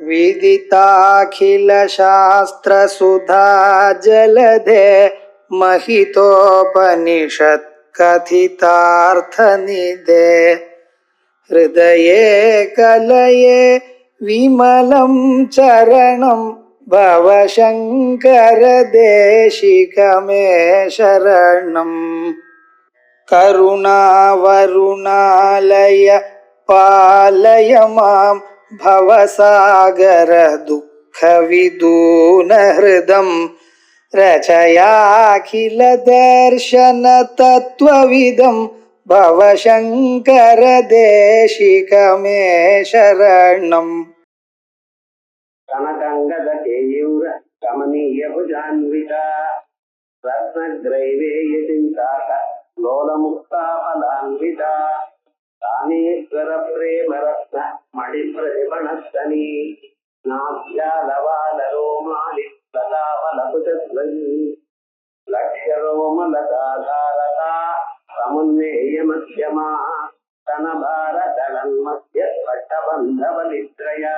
विदिताखिलशास्त्रसुधा जलधे महितोपनिषत् कथितार्थनिधे हृदये कलये विमलं चरणं भवशङ्कर देशिकमे शरणम् करुणावरुणालय पालय मां भवसागर दुःखविदूनहृदं रचयाखिल दर्शन तत्त्वविदं भवशङ्कर देशिकमे शरणम् कनकंगद केयूर कमनीय भुजान्विता रत्नग्रैवेय चिन्ताक लोलमुक्ता फलान्विता कामेश्वर प्रेम रत्न मणिप्रतिमणस्तनी नाभ्यालवालरोमालि लतावलकुचध्वजी लक्ष्यरोमलताधारता समुन्नेय मध्यमा स्तनभारतलन्मध्य पट्टबन्धवलित्रया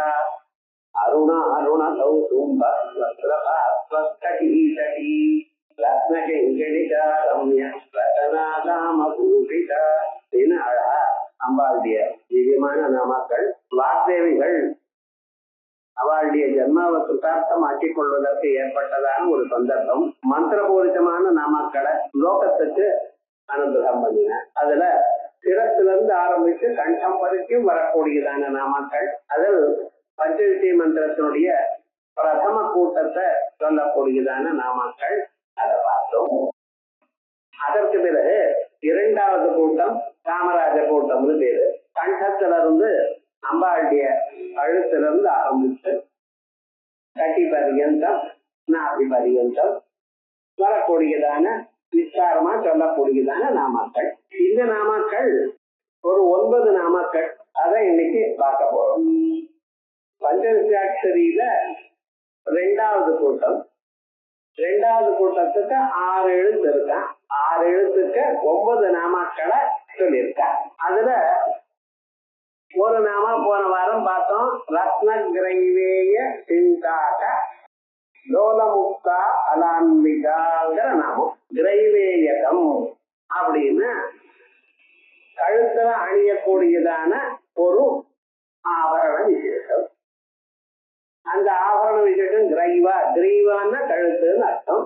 अरुण अरुण कौसुम्ब वस्त्रभास्वत्कटीतटी रत्नकिङ्किणिका रम्य रतनादामभूषिता அழகா அம்பாளுடைய திவ்யமான நாமாக்கள். வாக்தேவிகள் அவளுடைய ஜன்மாவை சுத்தார்த்தம் ஆக்கிக் கொள்வதற்கு ஏற்பட்டதான ஒரு சந்தர்ப்பம். மந்திரபூரிதமான நாமாக்களை லோகத்துக்கு அனுகிரகம் பண்ணின. அதுல சிரத்திலிருந்து ஆரம்பித்து கண்டம் வரைக்கும் வரக்கூடியதான நாமாக்கள். அதில் பஞ்சவிஷய மந்திரத்தினுடைய பிரதம கூட்டத்தை சொல்லக்கூடியதான நாமாக்கள் அதை பார்த்தோம். அதற்கு பிறகு இரண்டாவது கூட்டம் காமராஜ கூட்டம்னு பேரு. கண்டத்துல இருந்து அம்பாளுடைய கழுத்திலிருந்து ஆரம்பித்து கட்டி பரியந்தம் நாபி பரியந்தம் வரக்கூடியதான விஸ்தாரமா சொல்லக்கூடியதான நாமாக்கள். இந்த நாமாக்கள் ஒரு 9 நாமாக்கள். அதை இன்னைக்கு பார்க்க போறோம். பஞ்சவிஷாட்சரியில இரண்டாவது கூட்டம். இரண்டாவது கூட்டத்துக்கு 6 எழுத்து இருக்கான். 6 எழுத்துக்கு 9 நாமாக்களை சொல்லியிருக்கான். அதுல ஒரு நாமா போன வாரம் பார்த்தோம். ரத்ன கிரைவேய சிந்தாக லோலமுக்தா அலான்விகாங்கிற நாமம். கிரைவேயகம் அப்படின்னு கழுத்துல அணியக்கூடியதான ஒரு ஆபரண விசேஷம். அந்த ஆபரண விசேஷம் கிரைவா. கிரீவான்னா கழுத்துன்னு அர்த்தம்.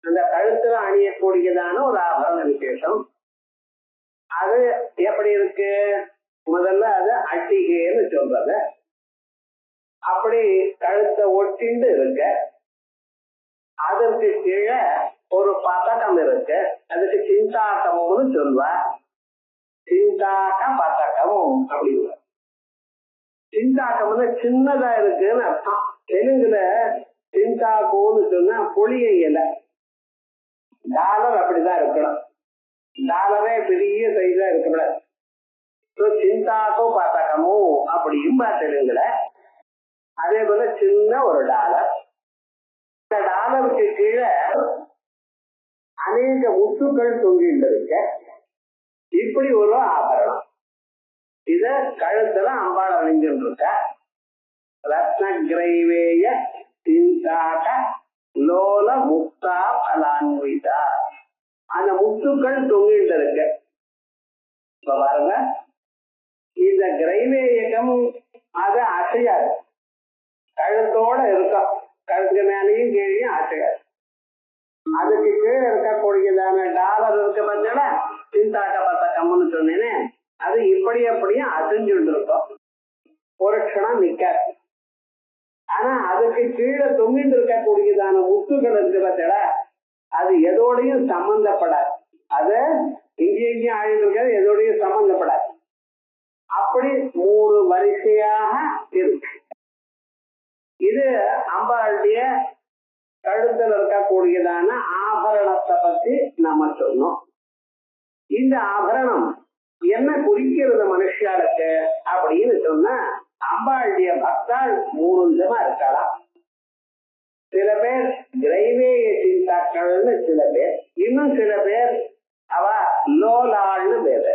அந்த கழுத்துல அணியக்கூடியதான ஒரு ஆபரண விசேஷம். அது எப்படி இருக்கு? முதல்ல அது அட்டிகைன்னு சொல்றது. அப்படி கழுத்தை ஒட்டிண்டு இருக்க. அதற்கு கீழே ஒரு பதக்கம் இருக்கு. அதுக்கு சிந்தாக்கம்னு சொல்வா. சிந்தாக்க பதக்கம் அப்படிங்க. சிந்தாக்கம்னு சின்னதா இருக்குன்னு அர்த்தம். தெலுங்குல சிந்தாக்கோன்னு சொன்னா புளிய இலை. டாலர் அப்படிதான் இருக்கணும். டாலரே பெரிய சைஸா இருக்கக்கூடாது. சிந்தாக்கோ பதக்கமோ அப்படியும் தெலுங்குல. அதே போல சின்ன ஒரு டாலர். இந்த டாலருக்கு கீழே அநேக முத்துக்கள் தொங்கிட்டு இருக்க. இப்படி ஒரு ஆபரணம். இத கழுத்துல அம்பாள் அணிஞ்சுட்டு இருக்க. ரத்ன கிரைவேய சிந்தாக லோல முக்தா பலான்விதா. அந்த முத்துக்கள் தொங்கிட்டு இருக்க. இப்ப பாருங்க, இந்த கிரைவேயகம் அது அசையாது. கழுத்தோட இருக்கும். கழுத்துக்கு மேலேயும் கீழே அசையாது. அதுக்கு கீழே இருக்கக்கூடியதான டாலர் இருக்க பார்த்தீங்கன்னா சிந்தாக்க பதக்கம்னு சொன்னேனே, அது இப்படி அப்படியும் அசைஞ்சுட்டு இருக்கும். ஒரு க்ஷணம் நிக்காது. ஆனா அதுக்கு கீழே தொங்கிட்டு இருக்கக்கூடியதான முத்துக்கள் இருக்கு பார்த்தா அது எதோடையும் சம்பந்தப்படாது. அது இங்கேயும் ஆழிட்டு இருக்காது, எதோடையும் சம்பந்தப்படாது. அப்படி 3 வரிசையாக இருக்கு. இது அம்பாளுடைய கழுத்துல இருக்கக்கூடியதான ஆபரணத்தை பத்தி நம்ம சொன்னோம். இந்த ஆபரணம் என்ன குறிக்கிறது மனுஷாளுக்கு அப்படின்னு சொன்னா, அம்பாளுடைய பக்தாள் 3 விதமா இருக்கலாம். சில பேர் கிரைவேய சிந்தாக்கள்னு சில பேர், இன்னும் சில பேர் அவ லோலாள்னு பேரு.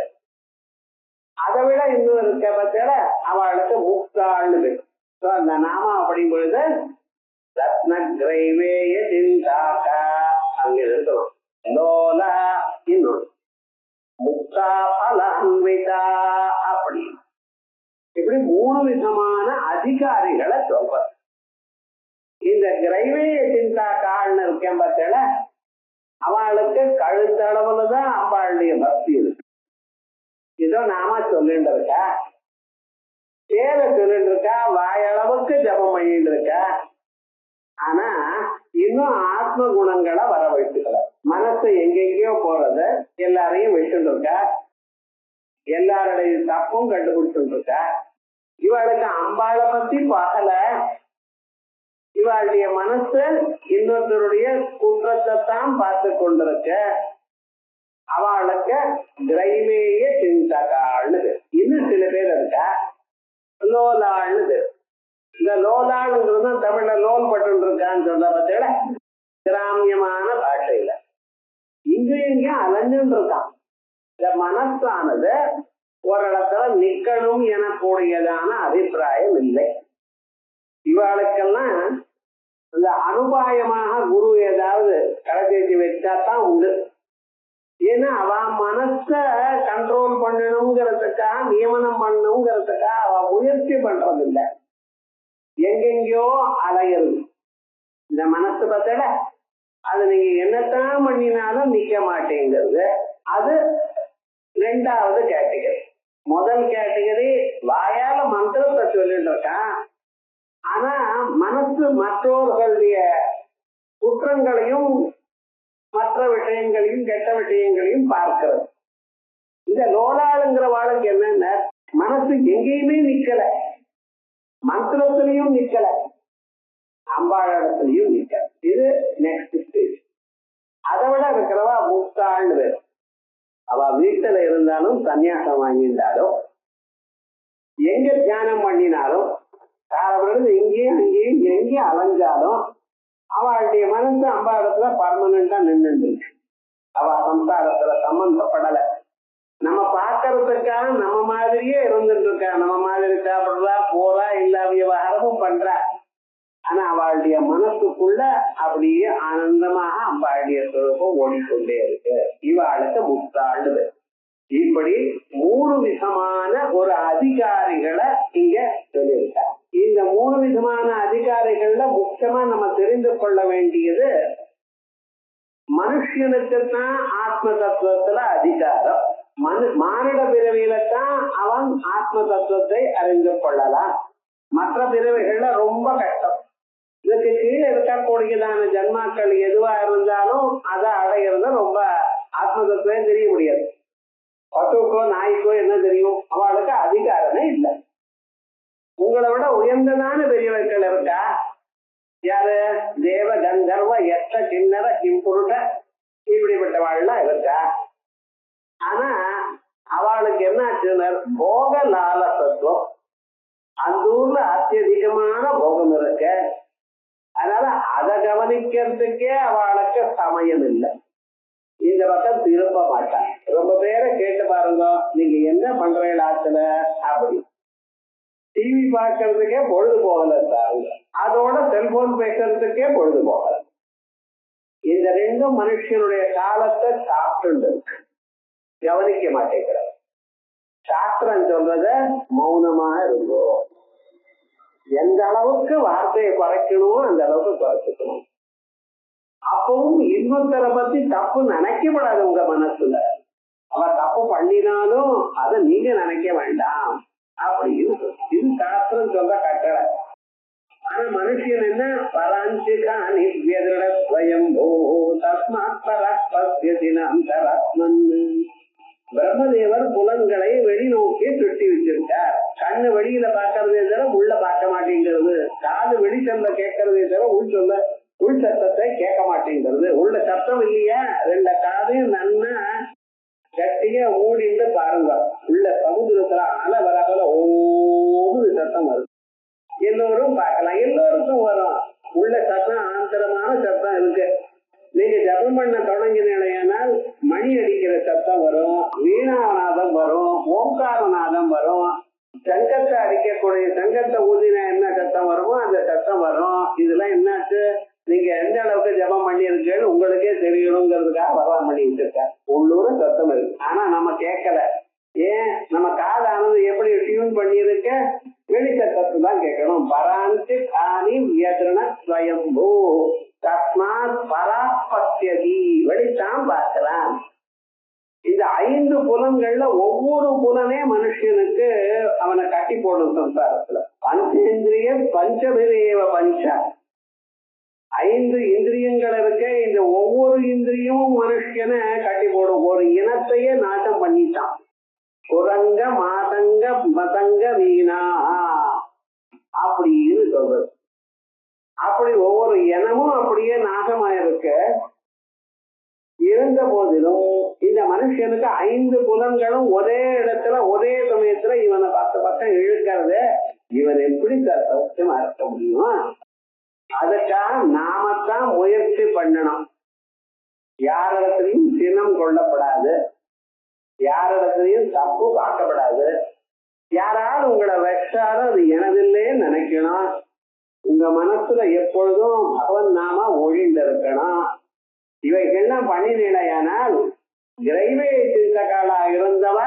அதை விட இன்னும் இருக்க பட்சத்துல அவளுக்கு முக்தாள்னு பேர். அந்த நாமா அப்படிங்கும் பொழுது ரத்ன கிரைவேய சிந்தாக்கா அங்க இருக்கணும். லோலா இன்னொரு முக்தா பலான்விதா அப்படி இப்படி 3 விதமான அதிகாரிகளை சொல்ற. இந்த கிரைவேய சிந்தாக்கான்னு இருக்கேன் பார்த்தல, அவளுக்கு கழுத்தளவுலதான் அம்பாளுடைய பக்தி இருக்கு. இதோ நாம சொல்லிட்டு இருக்கா, பேரை சொல்லிட்டு இருக்கா, வாயளவுக்கு ஜபம் பண்ணிட்டு இருக்கா. ஆனா இன்னும் ஆத்ம குணங்களை வர வைத்துக்கல. மனசு எங்கெங்கயோ போறது, எல்லாரையும் விட்டுட்டு இருக்கா, எல்லாருடைய தப்பும் கண்டுபிடிச்சுட்டு இருக்கா. இவளுக்கு அம்பாளை பத்தி பார்க்கல, இவளுடைய மனசு இன்னொருத்தருடைய குற்றத்தை தான் பார்த்து கொண்டிருக்க. அவளுக்கு கிரைவேய சிந்தகாள்னு. இன்னும் சில பேர் இருக்கா லோலாள்னு. இந்த லோலாளுங்கிறது தமிழ்ல லோல் பட்டு இருக்கான்னு சொல்ற பத்தியில கிராமியமான பாஷையில இங்கு இங்கேயும் அலைஞ்சுட்டு இருக்கான். இந்த மனசானது ஒரு இடத்துல நிக்கணும் எனக்கூடியதான அபிப்பிராயம் இல்லை. இவாளுக்கெல்லாம் இந்த அனுபாயமாக குரு ஏதாவது கடைசி வச்சாதான் உண்டு. ஏன்னா அவ மனச கண்ட்ரோல் பண்ணணுங்கிறதுக்காக, நியமனம் பண்ணணுங்கிறதுக்காக அவ முயற்சி பண்றது இல்லை, எங்கெங்கயோ அலையிறது. இந்த மனசு பார்த்தல அது நீங்க என்னத்தான் பண்ணினாலும் நிக்க மாட்டேங்கிறது. அது 2வது கேட்டகரி. முதல் கேட்டகரி வாயால மந்திரத்தை சொல்லிட்டு இருக்கான், ஆனா மனசு மற்றவர்களுடைய குற்றங்களையும் மற்ற விஷயங்களையும் கெட்ட விஷயங்களையும் பார்க்கிறது. இந்த லோலாளுங்கிற வாழ்க்கை என்னன்னா மனசு எங்கேயுமே நிக்கல, மந்திரத்திலையும் நிக்கல, அம்பாளத்திலையும் நிக்கல. இது நெக்ஸ்ட் ஸ்டேஜ். அதை விட இருக்கிறவா முக்தாள்னு. அவ வீட்டுல இருந்தாலும் சன்னியாசம் வாங்கியிருந்தாலும் எங்க தியானம் பண்ணினாலும் காலப்படும் இங்கேயும் அங்கேயும் எங்கேயும் அலைஞ்சாலும் அவளுடைய மனசு அம்பாளத்துல பர்மனண்டா நின்று. அவ சம்சாரத்துல சம்பந்தப்படல. நம்ம பாக்குறதுக்காக நம்ம மாதிரியே இருந்துட்டு இருக்கா, நம்ம மாதிரி சாப்பிடுறா போறா, இல்ல விவகாரமும் பண்றா. ஆனா அவளுடைய மனசுக்குள்ள அப்படியே ஆனந்தமாக அம்பாளுடைய சுரூபம் ஓடிக்கொண்டே இருக்கு. இவாளுக்கு முக்தாளுது. இப்படி 3 விதமான ஒரு அதிகாரிகளை இங்க சொல்லியிருக்காங்க. இந்த 3 விதமான அதிகாரிகள்ல முக்கியமா நம்ம தெரிந்து கொள்ள வேண்டியது, மனுஷனுக்குத்தான் ஆத்ம தத்துவத்துல அதிகாரம். மானிட பிறவியில தான் அவன் ஆத்ம தத்துவத்தை அறிந்து கொள்ளலாம். மற்ற பிறவிகள்ல ரொம்ப கஷ்டம். இதுக்கு கீழே இருக்கக்கூடியதான ஜன்மாக்கள் எதுவா இருந்தாலும் அதை அடையிறது ரொம்ப ஆத்ம தத்துவம் தெரிய முடியாது. பசுக்கோ நாய்க்கோ என்ன தெரியும்? அவளுக்கு அதிகாரமே இல்லை. உங்களை விட உயர்ந்ததான பெரியவர்கள் இருக்கா? யாரு? தேவ கந்தர்வ எட்ட கிண்ணற கிம்புருட இப்படிப்பட்டவாள்லாம் இருக்கா. ஆனா அவளுக்கு என்ன போக லாலசத்துவம். அந்த ஊர்ல அத்தியதிகமான போகம் இருக்க. அதனால அதை கவனிக்கிறதுக்கே அவளுக்கு சமயம் இல்லை. இந்த பக்கம் திரும்ப மாட்டான். ரொம்ப பேரை கேட்டு பாருங்க, நீங்க என்ன பண்றீங்க ஆத்துல அப்படி. டிவி பார்க்கறதுக்கே பொழுது போகல சாருங்க, அதோட செல்போன் பேசுறதுக்கே பொழுது போகல. இந்த 2ம் மனுஷனுடைய காலத்தை சாப்பிட்டு கவனிக்க மாட்டேங்கிறது. சாஸ்திரம் சொல்றத மௌனமா இருக்கும். எந்த அளவுக்கு வார்த்தையை குறைக்கணுமோ அந்த அளவுக்கு குறைச்சிக்கணும். அப்பவும் இன்னொருத்தரை பத்தி தப்பு நினைக்கப்படாது உங்க மனசுல. அவ தப்பு பண்ணினாலும் அதை நீங்க நினைக்க வேண்டாம் அப்படின்னு இது சாஸ்திரம் சொல்ற கட்டளை. ஆனா மனுஷன் என்ன பராஞ்சிகானி ஸ்வயம்போ தஸ்மாத் பராத்மன். பிரம்மதேவர் புலன்களை வெளிநோக்கி சுட்டி வச்சிருக்கார். கண்ணு வெளியில பாக்குறதே தவிர உள்ள பார்க்க மாட்டேங்கிறது. காது வெளி சொல்ல கேட்கறதே தவிர உள் சத்தத்தை கேட்க மாட்டேங்கிறது. உள்ள சத்தம் இல்லையா? 2 காதையும் நன்னா கட்டியா மூடிட்டு பாருங்க. உள்ள சமுதிரத்துல அலை வரப்போல ஓடு சத்தம் வருது. எல்லோரும் பார்க்கலாம், எல்லோருக்கும் வரும். உள்ள சத்தம் ஆந்தரமான சத்தம் இருக்கு. நீங்க ஜபம் பண்ண தொடங்கினால் மணி அடிக்கிற சத்தம் வரும், வீணாநாதம் வரும், ஓங்காரநாதம் வரும். சங்கத்தை அடிக்கக்கூடிய சங்கத்தை ஊதினா என்ன சத்தம் இதெல்லாம் என்னாச்சு, நீங்க எந்த அளவுக்கு ஜபம் பண்ணி இருக்கீங்கன்னு உங்களுக்கே தெரியணுங்கிறதுக்காக பகவான் பண்ணி வச்சிருக்காரு. உள்ளூர சத்தம் இருக்கு, ஆனா நம்ம கேட்கல. ஏன்? நம்ம காதானது எப்படி டியூன் பண்ணியிருக்க, வெளி சத்தத்தை தான் கேட்கணும். பராந்தி காணி வியதன ஸ்வயம்பூ தஸ்மாத் பராபத்யதி, வெளித்தான் பார்க்கலாம். இந்த 5 புலன்கள்ல ஒவ்வொரு புலனே மனுஷனுக்கு அவனை கட்டி போடும் சம்சாரத்துல. பஞ்சேந்திரிய பஞ்சபிரேவ பஞ்ச, 5 இந்திரியங்கள் இருக்க. இந்த ஒவ்வொரு இந்திரியமும் மனுஷனை கட்டி போடும். ஒரு இனத்தையே நாட்டம் பண்ணிட்டான். குரங்க மாதங்க மதங்க வீணா அப்படின்னு சொல்றது. அப்படி ஒவ்வொரு இனமும் அப்படியே நாசமாயிருக்க. இருந்த போதிலும் இந்த மனுஷனுக்கு 5 புலன்களும் ஒரே இடத்துல ஒரே சமயத்துல இவனை 10 பக்கம் இழுக்கிறது. இவன் எப்படி சௌக்கியமா இருக்க முடியும்? அதுக்காக நாமத்தான் முயற்சி பண்ணணும். யாரிடத்திலையும் சினம் கொள்ளப்படாது, யாரிடத்திலையும் தப்பு பார்க்கப்படாது. யாராவது உங்களை வச்சாலும் அது எனதில்லே நினைக்கணும். உங்க மனசுல எப்பொழுதும் அவன் நாம ஒழிந்திருக்கணும். இவைகள்லாம் பண்ணினீடையானால் கிரைவே சிந்தகாலா இருந்தவ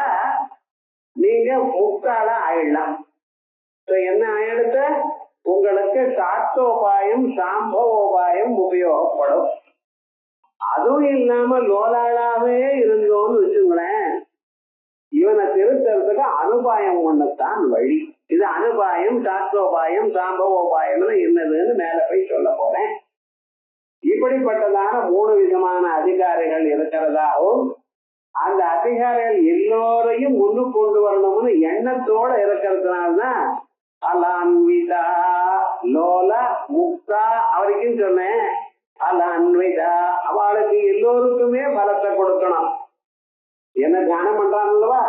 நீங்க முக்தாளா ஆயிடலாம். என்ன ஆயிடுத்த, உங்களுக்கு சாஸ்தோபாயம் சாம்பவோபாயம் உபயோகப்படும். அதுவும் இல்லாம லோலாளாவே இருந்தோம்னு வச்சுங்களேன், இவனை திருத்தறதுக்கு அனுபாயம் ஒண்ணுத்தான் வழி. இது அனுபாயம் சாஸ்தோபாயம் சாம்பவோபாயம்னு என்னதுன்னு மேல போய் சொல்ல போறேன். இப்படிப்பட்டதான 3 விதமான அதிகாரிகள் இருக்கிறதாகவும், அந்த அதிகாரிகள் எல்லோரையும் முன்னு கொண்டு வரணும்னு எண்ணத்தோட இருக்கிறதுனால்தான் அலான்விதா லோல முக்தா அவருக்கும் சொன்னேன். அலான்விதா அவளுக்கு எல்லோருக்குமே பலத்தை கொடுக்கணும். என்ன தியானம் பண்றாங்கல்லவா,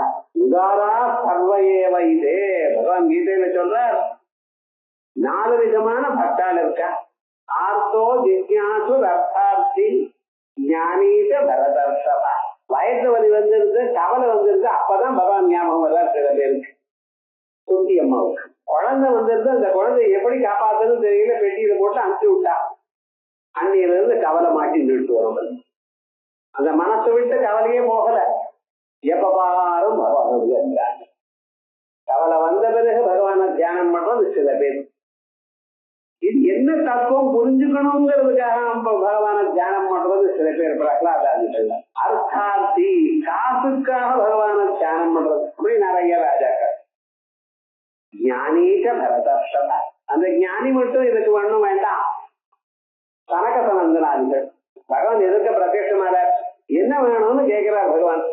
உதாரா சர்வயேவ இதே பகவான் கீதையில சொல்றார். 4 விதமான பக்தாள் இருக்கா. ஆர்த்தோ ஜிக்யாசு அர்த்தார்த்தி ஞானீத பரதர்ஷபா. வயசு வலி வந்திருக்கு, கவலை வந்திருக்கு, அப்பதான் பகவான் ஞாபகம் வர்றார் சில பேருக்கு. குட்டி அம்மாவுக்கு குழந்தை வந்திருக்கு, அந்த குழந்தை எப்படி காப்பாத்துன்னு தெரியல, பெட்டியில போட்டு அனுப்பிச்சு விட்டா. அன்னியில இருந்து கவலை மாட்டி நிறுத்து வரும். அந்த மனசு விட்டு கவலையே போகல, எப்ப பாரும் பகவானுடைய தியானம். கவலை வந்த பிறகு பகவான தியானம் பண்றது சில பேர். இது என்ன தத்துவம் புரிஞ்சுக்கணுங்கிறதுக்காக பகவான தியானம் பண்றது சில பேர். பிரகலாதாதிகள் அர்த்தார்த்தி, காசுக்காக பகவான தியானம் பண்றது அப்படி நிறைய ராஜாக்கள். ஞானீக பரதர்ஷப, அந்த ஞானி மட்டும் இதுக்கு ஒண்ணும் வேண்டாம். கனக சனந்தனாதிகள் பகவான் எதிர்க்க பிரத்யட்சமாற என்ன வேணும்னு கேட்கிறார் பகவான்.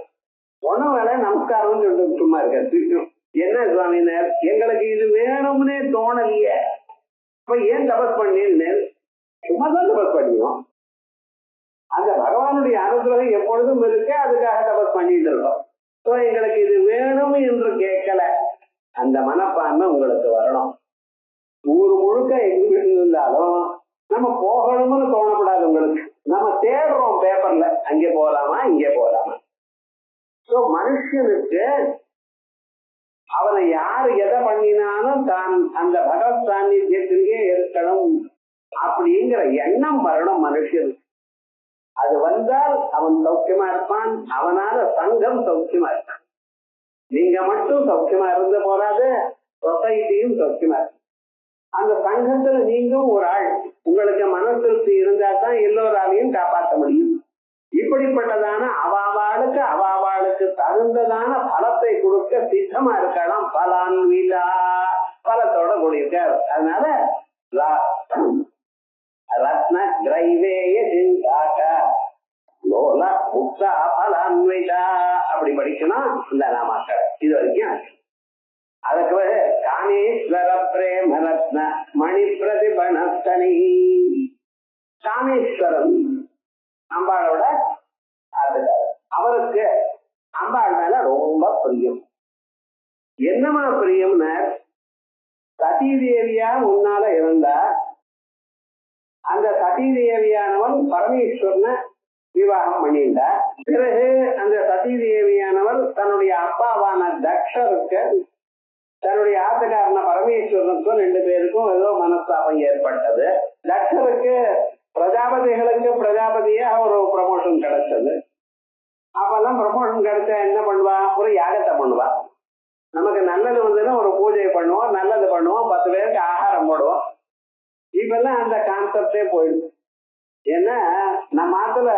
ஒண்ணும் வேலை நமஸ்காரம் சொல்லிட்டு சும்மா இருக்க. என்ன சுவாமினர், எங்களுக்கு இது வேணும்னே தோணலையே, இப்ப ஏன் தபஸ் பண்ணீன்னு? சும்மாதான் தபஸ் பண்ணியும். அந்த பகவானுடைய அனுகிரகம் எப்பொழுதும் இருக்க, அதுக்காக தபஸ் பண்ணிட்டு இருக்கோம். எங்களுக்கு இது வேணும் என்று கேட்கல. அந்த மனப்பான்மை உங்களுக்கு வரணும். ஊர் முழுக்க எங்க இருந்தாலும் நம்ம போகணும்னு தோணப்படாது உங்களுக்கு. நம்ம தேடுறோம் பேப்பர்ல, அங்கே போகலாமா இங்கே போகலாமா. மனுஷனுக்கு அவனை யாரு எதை பண்ணினாலும் தான் அந்த பகவத் சாநித்தியத்திலேயே இருக்கணும் அப்படிங்கிற எண்ணம் வரணும் மனுஷனுக்கு. அது வந்தால் அவன் சௌக்கியமா இருப்பான், அவனால சங்கம் சௌக்கியமா இருப்பான். நீங்க மட்டும் சௌக்கியமா இருந்த போறாது, சொசைட்டியும் சௌக்கியமா இருக்கும். அந்த சங்கத்துல நீங்களும் ஒரு ஆள். உங்களுக்கு மனசிருப்தி இருந்தா தான் எல்லோராலையும் காப்பாற்ற முடியும். இப்படிப்பட்டதான அவாவாளுக்கு தகுந்ததான பலத்தை கொடுக்க சித்தமா இருக்கலாம். பலான்விதா, பலத்தோட கூடியிருக்கார். அதனால ரத்ன கிரைவேய சிந்தாக்க லோல முக்தா பலான்விதா அப்படி படிக்கணும் இந்த நாமாக்கள். இது வரைக்கும் அதுக்கு காமேஸ்வர பிரேம ரத்ன மணி பிரதிபணத்தனி. காமேஸ்வரன் அம்பாளோட அவருக்கு அம்பாள் மேல ரொம்ப பிரியம். என்னமா பிரியம்னா, சதி தேவியா முன்னால இருந்தா அந்த சதி தேவியானவன் பரமேஸ்வரனை விவாகம் பண்ணிட்டா. பிறகு அந்த சதி தேவியானவர் தன்னுடைய அப்பாவான தக்ஷருக்கு தன்னுடைய ஆத்துக்காரன பரமேஸ்வரனுக்கும் 2 பேருக்கும் ஏதோ மனஸ்தாபம் ஏற்பட்டது. இவருக்கு பிரஜாபதிகளுக்கு பிரஜாபதியா ஒரு ப்ரமோஷன் கிடைச்சது. அப்பெல்லாம் ப்ரமோஷன் கிடைச்சா என்ன பண்ணுவா? ஒரு யாகத்தை பண்ணுவா. நமக்கு நல்லது வந்ததுன்னா ஒரு பூஜை பண்ணுவோம், நல்லது பண்ணுவோம், 10 பேருக்கு ஆகாரம் போடுவோம். இப்பெல்லாம் அந்த கான்செப்டே போயிடுது. ஏன்னா நம்ம ஆத்துல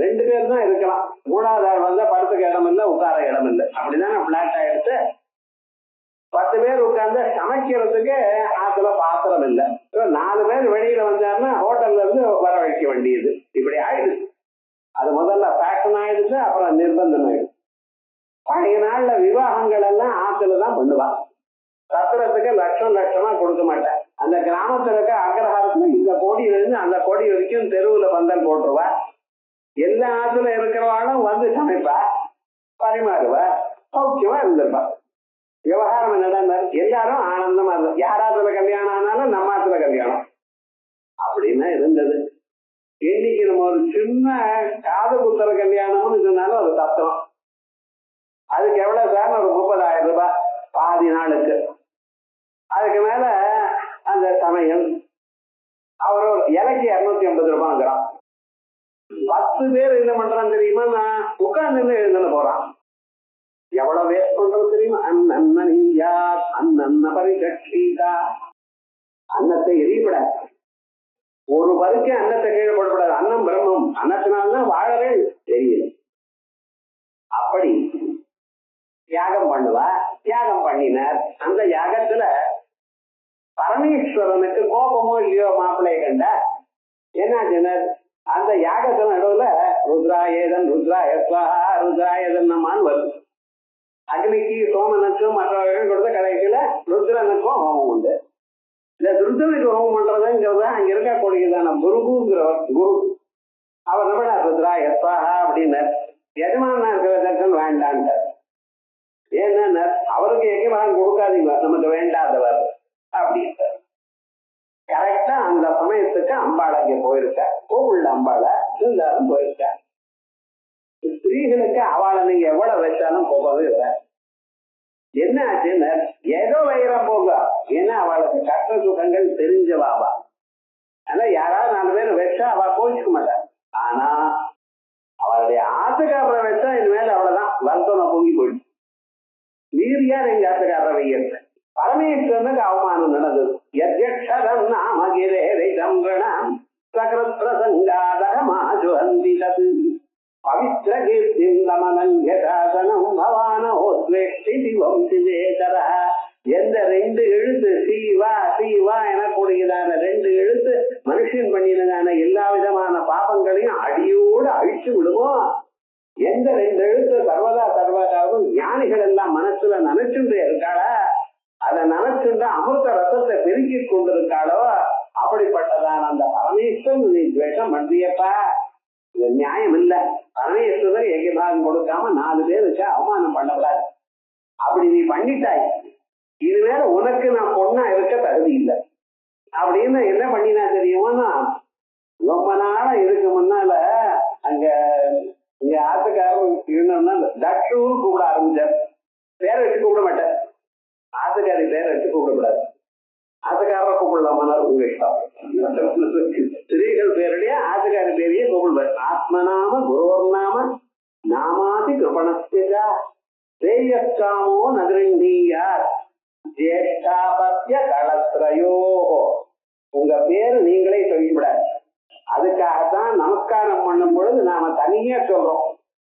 2 பேர் தான் இருக்கலாம், 3வது ஆள் வந்தா படத்துக்கு இடம் இல்லை, உட்கார இடம் இல்லை. அப்படிதான் பிளாட் ஆயிடுச்சு. 10 பேர் உட்கார்ந்து சமைக்கிறதுக்கு ஆத்துல பாத்திரம் இல்லை. 4 பேர் வெளியில வந்தாருன்னா ஹோட்டல்ல இருந்து வர வைக்க வேண்டியது. இப்படி ஆயிடுச்சு. அது முதல்ல ஃபேஷன் ஆயிடுச்சு, அப்புறம் நிர்பந்தம் ஆயிடுச்சு. பழைய நாள்ல விவாகங்கள் எல்லாம் ஆத்துலதான் பண்ணுவான். சத்திரத்துக்கு லட்சம் லட்சமா கொடுக்க மாட்டேன். அந்த கிராமத்துல இருக்க அக்ரஹாரத்துல இந்த கோடியில இருந்து அந்த கோடி வரைக்கும் தெருவுல பந்தல் போட்டுருவா. எல்லா ஆத்துல இருக்கிறவாளும் வந்து சமைப்பா, பரிமாறுவா, சௌக்கியமா இருந்திருப்பா. விவகாரம் என்னடா, எல்லாரும் ஆனந்தமா இருந்தது. யாராத்துல கல்யாணம் ஆனாலும் நம்ம ஆத்துல கல்யாணம் அப்படின்னு இருந்தது. இன்னைக்கு நம்ம ஒரு சின்ன காது குத்துற கல்யாணம்னு சொன்னாலும் அது சத்தம். அதுக்கு எவ்வளவு சார்? ஒரு 30,000 ரூபாய் பாதி நாளுக்கு. அதுக்கு மேல அந்த சமையல் அவர் இலைக்கு 250 ரூபாய்ங்கிறான். 10 பேர் என்ன பண்றான் தெரியுமா? நான் உட்கார்ந்து எழுதுல போறான். எவ்வளவு வேஸ்ட் பண்றது தெரியுமா? அன்னன்னியா அன்னன்ன பரிகட்சீதா. அன்னத்தை எரியப்பட ஒரு பருக்கே அன்னத்தை கீழே போடப்படாது. அன்னம் பிரம்மம், அன்னத்தினால்தான் வாழவே தெரியல. அப்படி தியாகம் பண்ணுவா. தியாகம் பண்ணினார். அந்த யாகத்துல பரமேஸ்வரனுக்கு கோபமோ இல்லையோ மாப்பிள்ளைய கண்ட என்னாச்சுனர், அந்த யாகத்துல நடுவுல ருத்ராயேதன் ருத்ராயதன் வருது. அக்னிக்கு சோமனுக்கும் மற்றவர்கள் கொடுத்த கடைசியில ருத்ரனுக்கும் ஹோமம் உண்டு. இந்த ருத்ரனுக்கு ஹோமம் பண்றதுங்கிறத அங்க இருக்கக்கூடியதான குருகுங்கிறவர் குரு. அவர் நம்ம ருத்ராயஸ்வா அப்படின்னு எஜமானா இருக்கிற தர்சன் வேண்டான்ட்டார். ஏன்னா அவருக்கு எஜமான் கொடுக்காதீங்க, நமக்கு வேண்டாதவர் அப்படின்ட்டு. கரெக்டா அந்த சமயத்துக்கு அம்பாள் அங்கே போயிருக்க. கோவில்ல அம்பாள இருந்தாலும் போயிருக்க. ஸ்திரீகளுக்கு அவளை நீங்க எவ்வளவு வச்சாலும் போகவே இல்லை. என்ன ஆச்சுன்னு ஏதோ வைரம் போங்க. ஏன்னா அவளுக்கு கஷ்ட சுகங்கள் தெரிஞ்சவாவா. ஆனா யாராவது 4 பேர் வச்சா அவ கோச்சிக்க மாட்டாள். ஆனா அவளுடைய ஆத்துக்காரரை வச்சா இனிமேல் அவ்வளவுதான், வருத்தம் பொங்கி போயிடுச்சு. நீர் யார் எங்க ஆத்துக்காரரை வைக்கிறது? பரமேஸ்வரனுக்கு அவமானம் நடந்தது. யத்யக்ஷரம் நாம கிரேரை சம்பிரணம் சகரத்ரசங்காதகமாஜுஹந்திதது பவித்ர கீர்த்திம் நமனங்கதாசனம் பவானோத்வேஷ்டி திவம் சிவேதரா. எந்த 2 எழுத்து சீவா சீவா எனக்கூடியதான 2 எழுத்து மனுஷன் பண்ணினதான எல்லா விதமான பாபங்களையும் அடியோடு அழிச்சு விடுவோம். எந்த 2 எழுத்து சர்வதா சர்வகாவும் ஞானிகள் எல்லாம் மனசுல நினைச்சுட்டு இருக்காளா, அதை நினைச்சுட்டு அமிர்த ரசத்தை பெருக்கி கொண்டிருக்காளோ, அப்படிப்பட்டதான அந்த பரமேஸ்வரன் நீ துவேஷம் பண்றியப்பா. இது நியாயம் இல்ல. பரமேஸ்வரர் எங்கபாகம் கொடுக்காம 4 பேருக்கு அவமானம் பண்ணக்கூடாது. அப்படி நீ பண்ணிட்டாய், இதுவேற உனக்கு நான் பொண்ணா இருக்க தகுதி இல்லை அப்படின்னு என்ன பண்ணினா தெரியுமா? ரொம்ப நாளா இதுக்கு முன்னால அங்க இங்க ஆத்துக்காரர் இருந்தோம்னா தட்சூர் கூப்பிட ஆரம்பிச்சார். பேரை வச்சு கூப்பிட மாட்டேன், ஆத்துக்காரி பேரை வச்சு கூப்பிடக்கூடாது. ஆத்துக்காரரை கூப்பிடலாமா உங்க இஷ்டம். ஸ்திரீகள் பேருடைய ஆத்துக்காரி பேரையே கூப்பிடுவார். ஆத்மநாம குரோர்நாம நாமாதி கிருபணஸ்தா தேயஸ்காமோ நகரிண்டியார் ஜேஷ்டாபத்ய களத்ரயோ. உங்க பேரு நீங்களே சொல்லிவிடாது. அதுக்காகத்தான் நமஸ்காரம் பண்ணும் பொழுது நாம தனியா சொல்றோம்.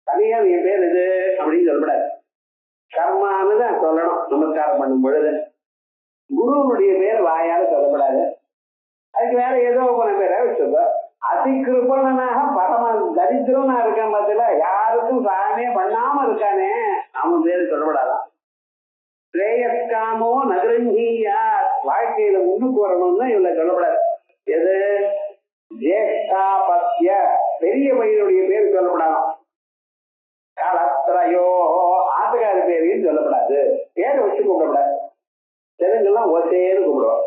தனியா என் பேர் இது அப்படின்னு சொல்லக்கூடாது, கர்மான்னு தான் சொல்லணும். நமஸ்காரம் பண்ணும் பொழுது குருவனுடைய பேர் வாயால சொல்லக்கூடாது. அதுக்கு வேற ஏதோ போன பேரை வச்சுக்கோ. அதிகிருபணனாக பரம தரித்திரம்னா இருக்கான் பார்த்தல, யாருக்கும் சாமே பண்ணாம இருக்கானே, அவன் பேரு சொல்லப்படாதான். ஸ்ரேயஸ்காமோ நகரங்கியா, வாழ்க்கையில முன்னுக்கு வரணும்னா இவளை சொல்லப்படாது. எது? ஜேஷ்டாபத்ய, பெரிய பையனுடைய பேர் சொல்லப்படாதான். களத்ரயோ, ஆத்துக்காரி பேரையும் சொல்லப்படாது. பேரை வச்சு கூப்பிடப்படாது. தெலுங்குலாம் ஒசேன்னு கூப்பிடுவோம்.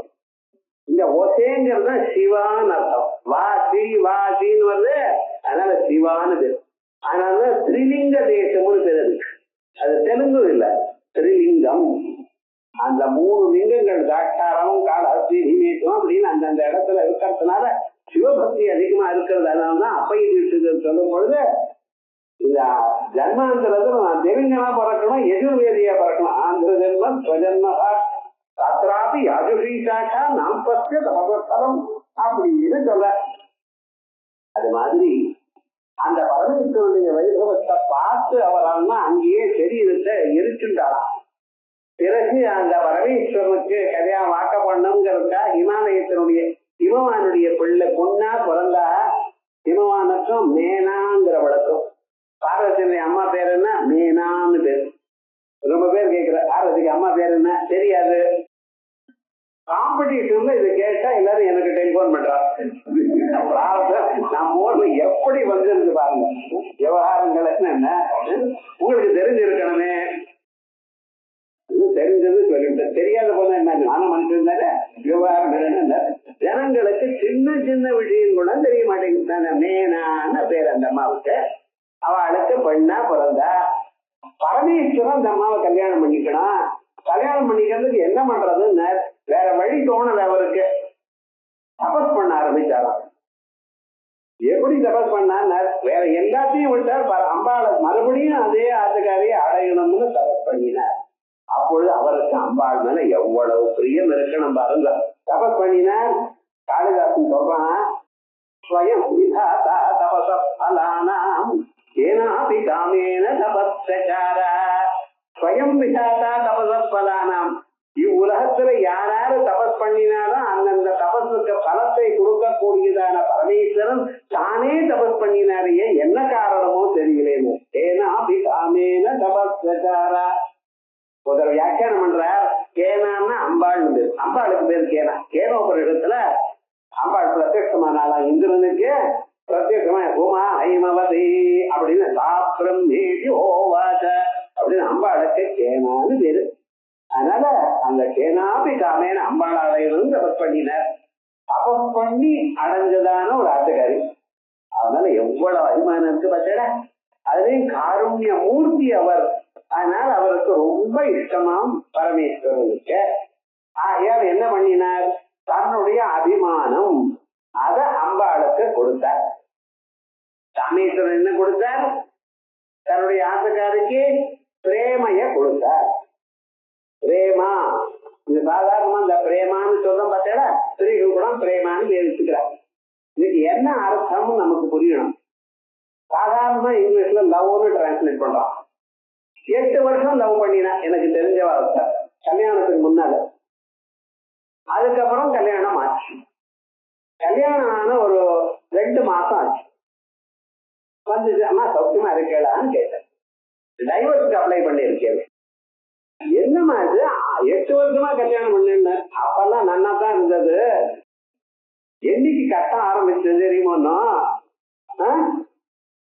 இந்த ஒசேங்கிறது சிவான்னு அர்த்தம். வாசி வாசின்னு வருது, அதனால சிவான்னு பேர். அதனால திரிலிங்க தேசம்னு பேர் இருக்கு. அது தெலுங்கு இல்ல, திரிலிங்கம். அந்த 3 லிங்கங்கள் தாட்டாரம் கால அப்படின்னு அந்தந்த இடத்துல இருக்கிறதுனால சிவபக்தி அதிகமா இருக்கிறதுனாலதான் அப்பைய தீட்சிதர் சொல்லும் பொழுது இந்த ஜன்மாந்திரத்துல நான் தெரிஞ்சனா பிறக்கணும், எதிர்வேதியா பிறக்கணும். ஆந்திர ஜென்மம் ஸ்வஜன்மகா தத்ராபி யாஜுஷீஷாக்கா நாம் பத்திய தமதம் அப்படின்னு சொல்ல. அது மாதிரி அந்த பரமேஸ்வரனுடைய வைபவத்தை பார்த்து அவரால் அங்கேயே சரீரத்தை எரிச்சுட்டாளாம். பிறகு அந்த பரமேஸ்வரனுக்கு கல்யாணம் வாக்க பண்ணுங்கிறதுக்கா ஹிமவானுடைய பிள்ளை பொண்ணா பிறந்தா ஹிமவானுக்கும் மேனாங்கிற வழக்கம். பார்வதியுடைய அம்மா பேர் என்ன? மேனான்னு பேரு. ரொம்ப பேர் கேட்கிற பார்வதிக்கு அம்மா பேர் என்ன தெரியாது. காம்படிஷன்ல இது கேட்டா எல்லாரும் எனக்கு டெலிபோன் பண்றாங்க. நான் போன எப்படி வந்திருக்கு பாருங்க. விவகாரங்கள் என்ன உங்களுக்கு தெரிஞ்சிருக்கணுமே. தெரிஞ்சது சொல்லிட்டு தெரியாத போல என்ன நானும் மனுஷன் தானே. விவகாரம் என்ன ஜனங்களுக்கு சின்ன சின்ன விஷயம் கூட தெரிய மாட்டேங்குது. மேனான பேர் அந்த அம்மாவுக்கு. அவளுக்கு பெண்ணா பிறந்தா. பரமேஸ்வரன் அந்த அம்மாவை கல்யாணம் பண்ணிக்கணும். கல்யாணம் பண்ணிக்கிறதுக்கு என்ன பண்றதுன்னு வேற வழி தோணல அவருக்கு. தபஸ் பண்ண ஆரம்பிச்சாராம். எப்படி தபஸ் பண்ணா வேற எல்லாத்தையும் விட்டார். அம்பாளை மறுபடியும் அதே ஆத்துக்காரியை அடையணும்னு தபஸ் பண்ணினார். அப்பொழுது அவருக்கு அம்பாள் மேல எவ்வளவு பிரியம் இருக்கணும் பாருங்க. தபஸ் பண்ணினார். காளிதாசன் சொல்றான், ஸ்வயம் விதாதா தபஸ பலானாம் ஏனாபி காமேன தபஸ்சசார. ஸ்வயம் விதாதா தபஸ பலானாம். இவ்வுலகத்துல யாராரு தபஸ் பண்ணினாலும் அந்தந்த தபஸுக்கு பலத்தை கொடுக்கக்கூடியதான பரமேஸ்வரன் தானே தபஸ் பண்ணினாரையே என்ன காரணமோ தெரியலேன்னு. ஏனாபி காமேன தபஸ்சசார. ஒரு வியாக்கியானம் பண்றார். கேனான்னா அம்பாள். அம்பாளுக்கு பேர் கேனா. கேனோபரிடத்துல அம்பாள் பிரத்யட்சமானாலாம் இந்திரனுக்கு. பிரத்யட்சமா உமா ஐமவதி அப்படின்னு சாஸ்திரம் நேதி ஓவாச்ச அப்படின்னு அம்பாளுக்கு கேனான்னு பேரு. அதனால அந்த கேனாபி காமேன அம்பாள் அடையணும் தபஸ் பண்ணினார். தபஸ் பண்ணி அடைஞ்சதான ஒரு ஆட்டுக்காரி. அதனால எவ்வளவு அபிமானம் இருக்கு பார்த்தா. அதுலயும் காருண்ய மூர்த்தி அவர். அதனால அவருக்கு ரொம்ப இஷ்டமாம் பரமேஸ்வரனுக்கு. ஆகையால் என்ன பண்ணினார்? தன்னுடைய அபிமானம் அத அம்பாளுக்கு கொடுத்தார். ராமேஸ்வரன் என்ன கொடுத்தார்? தன்னுடைய ஆசைக்காருக்கு பிரேமைய கொடுத்தார். பிரேமா, இது சாதாரணமா இந்த பிரேமான்னு சொல்றோம் பார்த்தா. ஸ்திரீகள் கூட பிரேமான்னு பேசிக்கிறார். இதுக்கு என்ன அர்த்தம் நமக்கு புரியணும். சாதாரணமா இங்கிலீஷ்ல லவ்னு டிரான்ஸ்லேட் பண்றோம். 8 வருஷம் லவ் பண்ணினா எனக்கு தெரிஞ்ச வார்த்தை கல்யாணத்துக்கு முன்னால. அதுக்கப்புறம் கல்யாணம் ஆச்சு. கல்யாணம் ஆன ஒரு 2 மாசம் ஆச்சு. வந்துச்சு, அம்மா சௌக்கியமா இருக்கலான்னு கேட்டேன். டைவர்ஸ்க்கு அப்ளை பண்ணி இருக்கேன். என்னமா இது 8 வருஷமா கல்யாணம் பண்ணு. அப்பெல்லாம் நன்னா தான் இருந்தது. என்னைக்கு கட்டம் ஆரம்பிச்சது தெரியுமோ?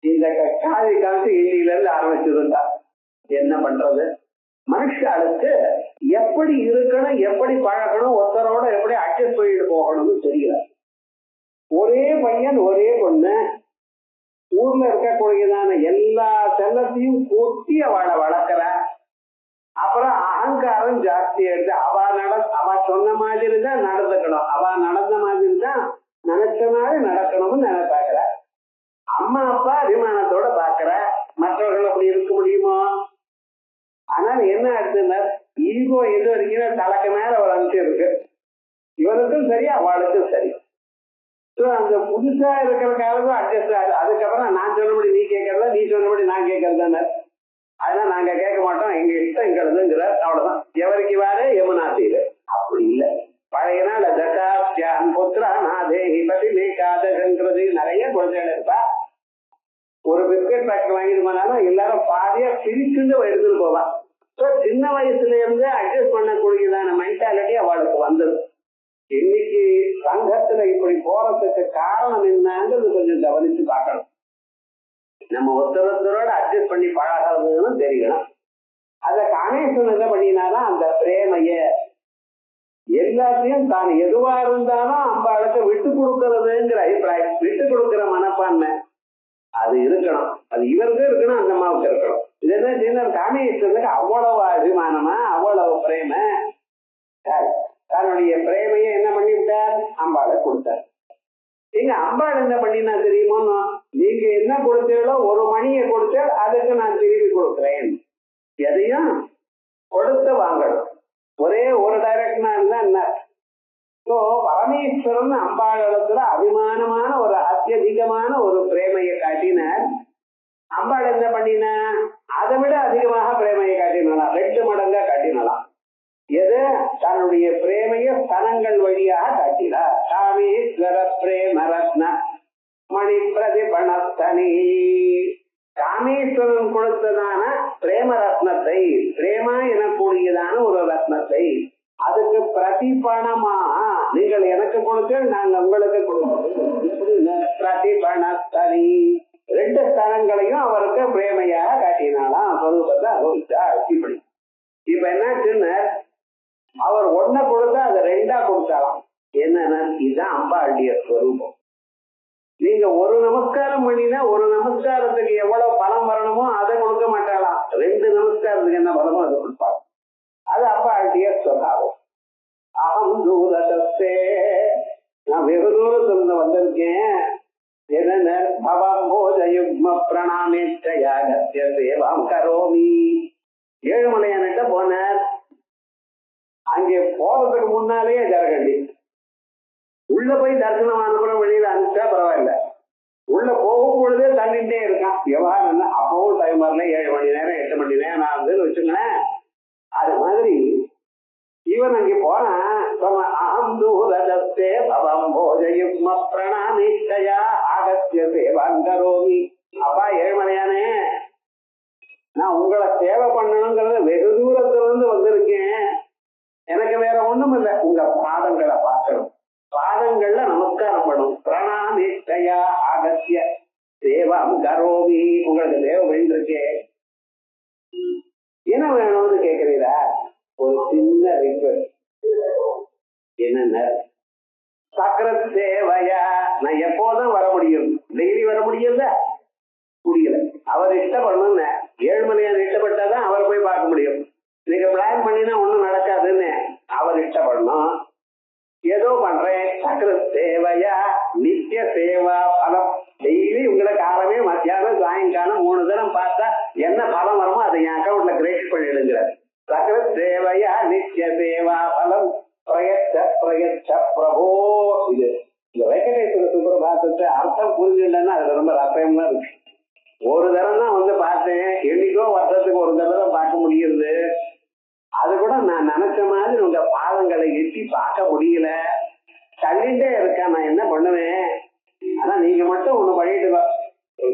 இந்த காலை காலத்து இன்னில இருந்து ஆரம்பிச்சதுண்டா. என்ன பண்றது? மனுஷாளுக்கு எப்படி இருக்கணும், எப்படி பழகணும், ஒருத்தரோட எப்படி அட்ஜஸ்ட் பண்ணிட்டு போகணும்னு தெரியல. ஒரே பையன் ஒரே பொண்ணு. ஊர்ல இருக்கக்கூடியதான எல்லா செல்லத்தையும் கூட்டி அவளை வளர்க்கிற. அப்புறம் அகங்காரம் ஜாஸ்தி எடுத்து அவ சொன்ன மாதிரி தான் நடந்துக்கணும். அவ நடந்த மாதிரி தான் நினைச்ச மாதிரி நடக்கணும்னு நினைப்பாக்குற. அம்மா அப்பா அபிமானத்தோட பாக்குற. மற்றவர்கள் அப்படி இருக்க முடியுமோ? ஆனால் என்ன ஆச்சுன்னா ஈகோ எது வரைக்கும் தலைக்கு மேல ஒரு அம்சம் இருக்கு. இவருக்கும் சரி அவளுக்கும் சரி. அந்த புதுசா இருக்கிற காலத்தும் அட்ஜஸ்ட் ஆகுது. அதுக்கப்புறம் நான் சொன்னபடி நீ கேட்கறதா, நீ சொன்னபடி நான் கேட்கறதான. அதெல்லாம் நாங்க கேட்க மாட்டோம், எங்க இஷ்டம் எங்களுதுங்கிற. அவ்வளவுதான். எவருக்கு வாரே யமுனா தீரு. அப்படி இல்லை. பழைய நாள் தசான் புத்திரா நாதேஹி பதி மேகாதன்றது நிறைய குழந்தைகள் இருப்பா. ஒரு பிஸ்கட் பேக்கெட் வாங்கிட்டு போனாலும் எல்லாரும் பாதியா பிரிச்சுட்டு எடுத்துட்டு போவா. சின்ன வயசுல இருந்து அட்ஜஸ்ட் பண்ணக்கூடியதான மென்டாலிட்டி அவளுக்கு வந்தது. இன்னைக்கு சங்கத்துல இப்படி போறதுக்கு காரணம் என்னங்கிறது கொஞ்சம் கவனிச்சு பார்க்கணும். நம்ம ஒருத்தரோட அட்ஜஸ்ட் பண்ணி பழகிறதுன்னு தெரியணும். அத கணேசன் என்ன பண்ணினாலும் அந்த பிரேமைய எல்லாத்தையும் தான் எதுவா இருந்தாலும் அம்பாளுக்கு விட்டு கொடுக்கறதுங்கிற அபிப்பிராயம், விட்டு கொடுக்கிற மனப்பான்மை அது இருக்கணும். அது இவருக்கு இருக்கணும், அந்த அம்மாவுக்கு இருக்கணும். இது என்ன சின்ன காமேஸ்வரனுக்கு அவ்வளவு அபிமானமா, அவ்வளவு பிரேம. தன்னுடைய பிரேமையை என்ன பண்ணிவிட்டார்? அம்பாளை கொடுத்தார். எங்க அம்பாள் என்ன பண்ணினா தெரியுமோ, நீங்க என்ன கொடுத்தீங்களோ ஒரு மணியை கொடுத்தா அதுக்கு நான் திருப்பி கொடுக்குறேன். எதையும் கொடுத்து வாங்கணும். ஒரே ஒரு டைரக்ஷனா இருந்தா என்ன? பரமேஸ்வரன் அம்பாள் இடத்துல அபிமானமான ஒரு அத்தியதிகமான ஒரு பிரேமையை காட்டினார். அம்பாள் என்ன பண்ணினா அதை விட அதிகமாக பிரேமையை காட்டினாலாம், 2 மடங்கா காட்டினாலாம். எது? தன்னுடைய பிரேமைய ஸ்தனங்கள் வழியாக காட்டினார். காமேஸ்வர பிரேம ரத்ன மணி பிரதிபணத்தனி. காமேஸ்வரன் கொடுத்ததான பிரேம ரத்னத்தை, பிரேமா எனக்கூடியதான ஒரு ரத்னத்தை, அதுக்கு பிரதிபணமா நீங்கள் எனக்கு கொடுத்து நாங்கள் உங்களுக்கு கொடுக்கணும். பிரதிபணத்தனி 2 ஸ்தனங்களையும் அவருக்கு பிரேமையாக காட்டினாலாம். சொரூபத்தை அனுபவிச்சார். இப்படி இப்ப என்னாச்சுன்னு அவர் 1 கொடுத்தா அதை 2ஆ கொடுத்தாலாம். என்னன்னா இதுதான் அம்பாளுடைய ஸ்வரூபம். நீங்க ஒரு நமஸ்காரம் பண்ணினா ஒரு நமஸ்காரத்துக்கு எவ்வளவு பலம் வரணுமோ அதை கொடுக்க மாட்டாளாம். 2 நமஸ்காரத்துக்கு என்ன பலமோ அதை கொடுப்பாங்க. அது அம்பாளுடைய ஸ்வபாவம். அகம் தூரத்தே, நான் வெகு தூரத்துல வந்திருக்கேன். என்ன பவம்போஜயுக்ம பிரணாமேச்சயாகத்ய சேவாம் கரோமி. ஏழுமலையான்கிட்ட போனார். அங்கே போறதுக்கு முன்னாலேயே ஜரகண்டி. உள்ள போய் தரிசனம் அனுப்புறம் வழியில அனுப்பிச்சா பரவாயில்ல, உள்ள போகும் பொழுதே தள்ளிட்டே இருக்கான். விவகாரம் அப்பவும் டைம் வரல. 7 மணி நேரம் 8 மணி நேரம் நான் வந்து வச்சுங்களேன். அது மாதிரி இவன் அங்கே போனான். அகம் தூரதஸ்தே பவம் போஜயுக்ம பிரணாமேச்சயா ஆகத்ய சேவாம் கரோமி. அப்பா ஏழுமலையானே, நான் உங்களை சேவை பண்ணணுங்கிறத வெகு தூரத்துல இருந்து வந்திருக்கேன். எனக்கு வேற ஒண்ணும் இல்லை, உங்க பாதங்களை பார்க்கணும், பாதங்கள்ல நமஸ்காரம் பண்ணும். பிரணாமேச்சயா ஆகத்ய சேவாம் கரோமி. உங்களுக்கு தேவை வேண்டியிருக்கேன். என்ன வேணும்னு கேட்கிறீரா? ஒரு சின்ன ரிக்வெஸ்ட். என்னென்ன சக்கரத் சேவையா, நான் எப்போதும் வர முடியும், டெய்லி வர முடியல, புரியல. அவர் இஷ்டப்படணும்னு, ஏழுமலையான் இஷ்டப்பட்டாதான் அவர் போய் பார்க்க முடியும். நீங்க பிளான் பண்ணினா ஒண்ணும் நடக்காதுன்னு அவர் இஷ்டப்படணும். ஏதோ பண்றேன். சக்கர சேவையா நித்திய சேவா பலம். டெய்லி உங்களை காலமே மத்தியானம் சாயங்காலம் 3 தினம் பார்த்தா என்ன பலம் வருமோ அதை என் அக்கௌண்ட்ல கிரெடிட் பண்ணிடுங்கிறார். சக்கர சேவையா நித்திய சேவா பலம் பிரயச்ச பிரயச்ச பிரபோ. இது இந்த வெங்கடேஸ்வர சுப்பிரபாதத்தை அர்த்தம் புரிஞ்சுட்டேன்னா அதுல ரொம்ப ரசமா இருக்கு. ஒரு தரம் தான் வந்து பார்த்தேன், என்னைக்கோ வருஷத்துக்கு ஒரு தடவை தான் பார்க்க முடியுது. அது கூட நான் நினைச்ச மாதிரி உங்க பாதங்களை எட்டி பார்க்க முடியல, தள்ளிட்டே இருக்கேன். நான் என்ன பண்ணுவேன்? ஆனா நீங்க மட்டும் ஒண்ணு பண்ணிட்டு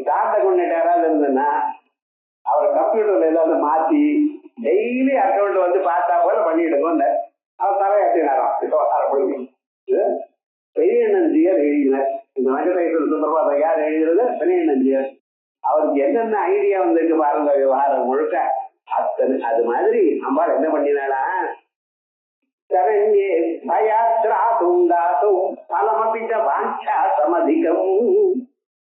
டாட்டா கொண்டு யாராவது இருந்ததுன்னா அவர் கம்ப்யூட்டர்ல ஏதாவது மாத்தி டெய்லி அக்கௌண்ட் வந்து பார்த்தா போல பண்ணிடுங்க. அவர் தலையாட்டினாராம். பெரியண்ணஞ்சியர் எழுதினார் இந்த வெங்கடேஸ்வர சுப்பிரபாதம். யார் எழுதுறது? பெரியண்ணஞ்சியர். அவருக்கு என்னென்ன ஐடியா வந்திருக்கு பாருங்க, விவகாரம் முழுக்க. அது மாதிரி அம்பாள் என்ன பண்ணினாளா, சரண்யே பயாத்ராதும் தாதும் பலமபிச்ச வாஞ்சாசமதிகம்.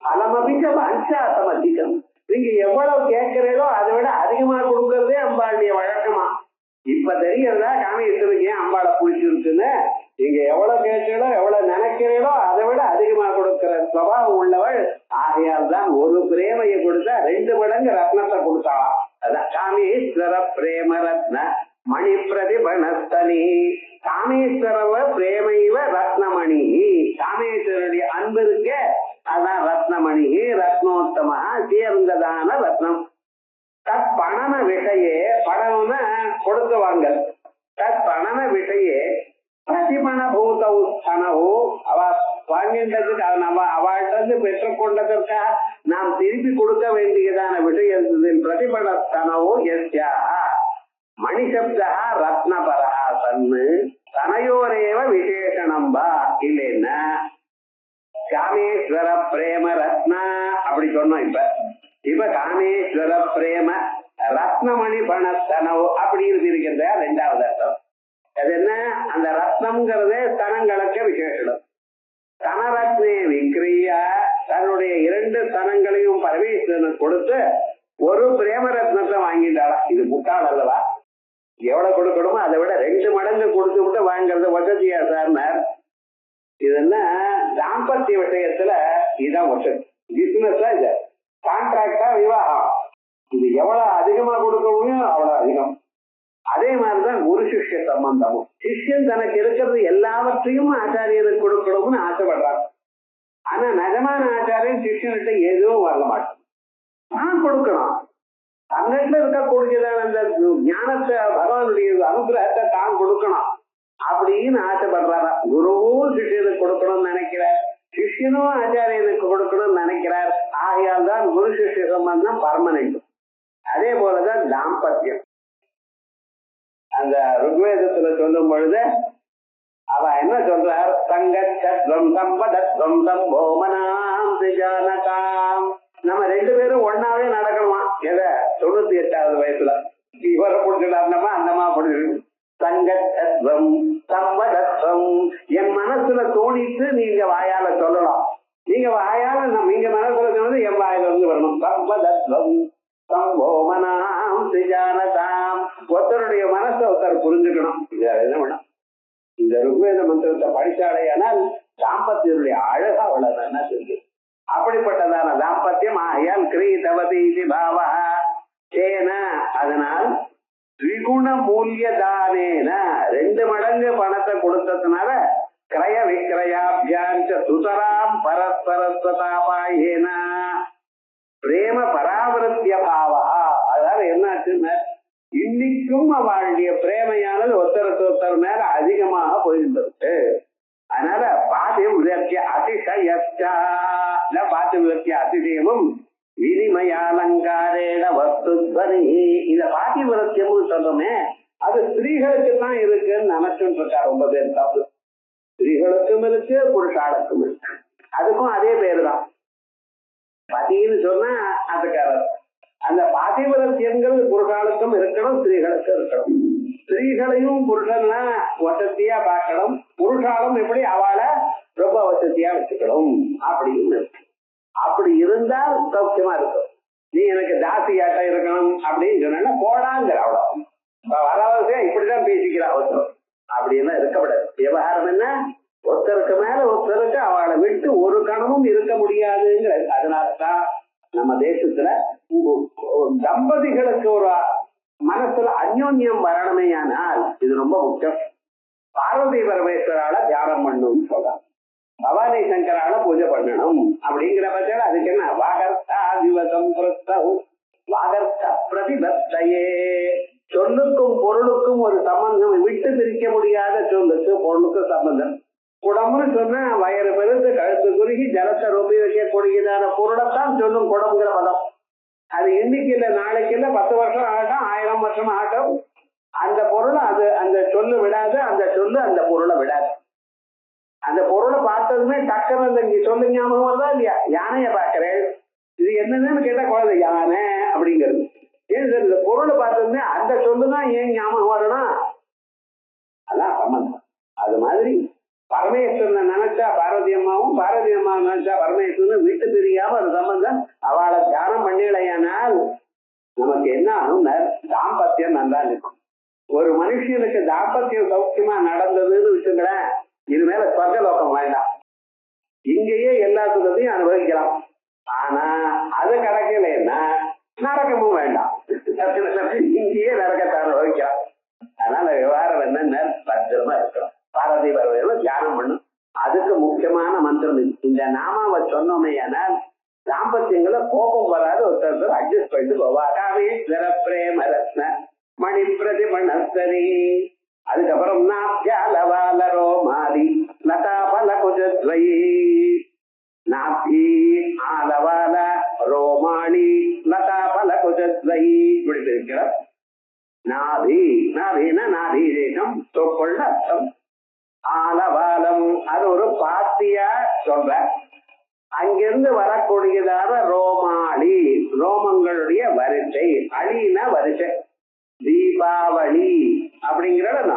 பலமபிச்ச வாஞ்சாசமதிகம். நீங்க எவ்வளவு கேட்கிறீங்களோ அதை விட அதிகமா கொடுக்கறதே அம்பாளுடைய வழக்கமா. இப்ப தெரியறதா காமேஸ்வருக்கு ஏன் அம்பாளை பிடிச்சிருக்குன்னு. நீங்க எவ்வளவு கேட்கிறீங்களோ எவ்வளவு நினைக்கிறீங்களோ அதை விட அதிகமா கொடுக்கிற சுபாவம் உள்ளவள். ஆகையால் தான் ஒரு பிரேமையை கொடுத்தா 2 மடங்கு ரத்னத்தை கொடுத்தாளாம். அதான் காமேஸ்வர பிரேம ரத்ன மணி பிரதிபணஸ்தனி. காமேஸ்வரவ பிரேமைவ ரத்னமணி. காமேஸ்வரனுடைய அன்பு இருக்க அதான் ரத்னமணி, ரத்னோத்தமா, சேர்ந்ததான ரத்னம். தத் பணன விஷயே, பணம்னா கொடுத்து வாங்க. தத் பணன விஷயே பிரதிபண பூதௌ ஸ்தனவு. அவ வாங்கின்றதுக்கு நம்ம அவள்கிட்ட பெற்றுக்கொண்டதற்காக நாம் திருப்பி கொடுக்க வேண்டியதான விஷயத்தில் பிரதிபண ஸ்தனவு எஸ்யா மணிசப்தா ரத்னபரா சன்னு தனையோரேவ விசேஷனம்பா. இல்லைன்னா காமேஸ்வர பிரேம ரத்னா அப்படி சொன்னோம். இப்ப காமேஸ்வர பிரேம ரத்னமணி பணஸ்தனவு அப்படின்னு இருக்கிறத 2வது அர்த்தம். அது என்ன? அந்த ரத்னம்ங்கிறதே ஸ்தனங்களுக்கு விசேஷம். தனரத்னே விக்ரியா, தன்னுடைய 2 ஸ்தனங்களையும் பரமேஸ்வரன் கொடுத்து ஒரு பிரேம ரத்னத்தை வாங்கிட்டாளா. இது முட்டாள் அல்லவா? எவ்வளவு கொடுக்கணுமோ அதை விட 2 மடங்கு கொடுத்து விட்டு வாங்குறது வசதியா சார்னார். இதெல்லாம் தாம்பத்திய விஷயத்துல இதான் ஒற்று பிசினஸா இது கான்ட்ராக்டா விவாகம் இது எவ்வளவு அதிகமா கொடுக்க முடியும் அவ்வளவு அதிகம். அதே மாதிரிதான் குரு சிஷ்ய சம்பந்தமும். சிஷ்யன் தனக்கு இருக்கிறது எல்லாவற்றையும் ஆச்சாரியனுக்கு கொடுக்கணும்னு ஆசைப்படுறான். ஆனா நிஜமான ஆச்சாரியன் சிஷ்யன்கிட்ட எதுவும் வரல மாட்டான். நான் கொடுக்கணும் தன்னிட்ட இருக்கக்கூடியதான அந்த ஞானத்தை பகவானுடைய அனுகிரகத்தை தான் கொடுக்கணும் அப்படின்னு ஆசைப்படுறாரா. குருவும் சிஷியனுக்கு கொடுக்கணும்னு நினைக்கிறார், சிஷ்யனும் ஆச்சாரியனுக்கு கொடுக்கணும்னு நினைக்கிறார். ஆகையால் தான் குரு சிஷ்ய சம்பந்தம் பர்மனன்ட். அதே போலதான் தாம்பத்தியம். அந்த ருக்வேதத்துல சொல்லும் பொழுது அவ என்ன சொல்றார், சங்கச்சத்வம் சம்பதத்வம் சம்போமனாம் திஜானகாம். நம்ம ரெண்டு பேரும் ஒன்னாவே நடக்கணுமா. எதை 98வது வயசுல இவரை பிடிச்சிடாருனமா அந்தமா பிடிச்சிருக்கு. சங்கச்சத்வம் சம்பதத்வம் என் மனசுல தோணிட்டு நீங்க வாயால சொல்லலாம். நீங்க வாயால நீங்க மனசுல சொன்னது என் வாயில இருந்து வரணும். சம்பதத்வம் சம்போமனாம் திஜானகாம். ஒருத்தருடைய மனசை ஒருத்தர் புரிஞ்சுக்கணும். என்ன வேணும், இந்த ருக்வேத மந்திரத்தை படிச்சாலேயானால் தாம்பத்தியருடைய அழகா அவ்வளவு என்ன தெரியும். அப்படிப்பட்டதான தாம்பத்தியம். ஆகையால் கிரீதவதி பாவா சேன, அதனால் திரிகுண மூல்ய தானேன 2 மடங்கு பணத்தை கொடுத்ததுனால கிரய விக்கிரயாபியாஞ்ச சுதராம் பரஸ்பரஸ்வதாபாயேன பிரேம பராவருத்திய பாவா. அதனால என்னாச்சுன்னு இன்னைக்கும் அவளுடைய பிரேமையானது ஒருத்தருக்கு ஒருத்தர் மேல அதிகமாக போயிருந்தது. அதனால பாதி விவர்த்திய அதிசயச்சா பாதி விவர்த்திய அதிசயமும் வினிமய அலங்காரேட வஸ்துத்வனி. இத பாதி விவர்த்தியம்னு சொல்றோமே அது ஸ்திரீகளுக்கு தான் இருக்குன்னு நினைச்சுட்டு இருக்கா ரொம்ப பேர். தப்பு. ஸ்திரீகளுக்கும் இருக்கு புருஷாளுக்கும் இருக்கு. அதுக்கும் அதே பேரு தான் பதின்னு சொன்னா அதுக்காரர். அந்த பாதிவிரத்தியங்கள் புருஷாளுக்கும் இருக்கணும், ஸ்திரீகளுக்கும் இருக்கணும். ஸ்திரீகளையும் புருஷன்னா வசதியா பார்க்கணும், புருஷாலும் எப்படி அவளை ரொம்ப வசதியா வச்சுக்கணும் அப்படின்னு இருக்கு. அப்படி இருந்தால் சௌக்கியமா இருக்கும். நீ எனக்கு தாசியாட்டம் இருக்கணும் அப்படின்னு சொன்னா போடாங்கிற அவ்வளோ வரவசையா இப்படிதான் பேசிக்கிறா ஒருத்தர். அப்படின்னா இருக்கப்படாது. விவகாரம் என்ன, ஒருத்தருக்கு மேல ஒருத்தருக்கு அவளை விட்டு ஒரு கணமும் இருக்க முடியாதுங்கிற. அதனாலதான் நம்ம தேசத்துல தம்பதிகளுக்கு ஒரு மனசுல அந்யோன்யம் வரணுமேயானால் இது ரொம்ப முக்கியம். பார்வதி பரமேஸ்வரால தியானம் பண்ணணும்னு சொல்றாங்க, பவானி சங்கரால பூஜை பண்ணணும் அப்படிங்கிற பட்சம் அதுக்கு என்ன வாகர்த்தா விவசம் வாகர்த்த பிரதிபத்தையே. சொல்லுக்கும் பொருளுக்கும் ஒரு சம்பந்தம், விட்டு பிரிக்க முடியாத சொல்லுக்கு பொருளுக்கும் சம்பந்தம். குடம்னு சொன்னா வயறு பெருத்து கழுத்து குறுகி ஜலத்தை ரொம்பி வைக்கக்கூடியதான பொருளைத்தான் சொல்லும் குடம்ங்கிற பதம். அது இன்னைக்கு இல்ல நாளைக்கு இல்ல 10 வருஷம் ஆகட்டும் 1000 வருஷம் ஆகட்டும் அந்த பொருளை அது அந்த சொல்லு விடாது, அந்த சொல்லு அந்த பொருளை விடாது. அந்த பொருளை பார்த்ததுமே டக்குன்னு அந்த இங்க சொல்லு ஞாபகம் வருதா இல்லையா. யானைய பாக்குறேன், இது என்னன்னு கேட்டா குழந்தை யானை அப்படிங்கிறது. ஏன் சார் இந்த பொருளை பார்த்ததுமே அந்த சொல்லுதான் ஏன் ஞாபகம் வரணும், அதான் சம்பந்தம். அது மாதிரி பரமேஸ்வரனை நினைச்சா பார்வதி அம்மாவும், பார்வதி அம்மா நினைச்சா பரமேஸ்வரன் விட்டு பிரியாம ஒரு சம்பந்தம். அவளை தியானம் பண்ணலையானால் நமக்கு என்ன ஆகும், தாம்பத்தியம் நல்லா இருக்கும். ஒரு மனுஷனுக்கு தாம்பத்தியம் சௌக்கியமா நடந்ததுன்னு வச்சுங்களேன், இது மேல சொர்க்கலோகம் வேண்டாம், இங்கேயே எல்லா சுகத்தையும் அனுபவிக்கலாம். ஆனா அது கிடைக்கலன்னா நரகமும் வேண்டாம், இங்கேயே நரகத்தை அனுபவிக்கலாம். அதனால விவகாரம் என்னன்னு பத்திரமா இருக்கணும். பாரதி பரவ தியானம் பண்ணும். அதுக்கு முக்கியமான மந்திரம் இந்த நாமாவை சொன்னோமே. ஆனால் தாம்பத்தியங்களை கோபம் வராது, ஒருத்தர் அட்ஜஸ்ட் பண்ணிட்டு போவா. காமேஸ்வர பிரேம ரத்ன மணி பிரதிமணஸ்தரி. அதுக்கப்புறம் நாப்யாலவாலரோ மாலி லதா பல குஜத்வயி. நாப்தி ஆலவால ரோமாளி லதா பல குஜத்வயி. இப்படி இருக்கிறார். நாதி நாதினா நாதி தேசம் தொப்பொள்ள அர்த்தம். ஆலவாலம் அது ஒரு பாத்தியா சொல்ற. அங்கிருந்து வரக்கூடியதான ரோமாளி ரோமங்களுடைய வரிசை. அழினா வரிசை. தீபாவளி அப்படிங்கிறத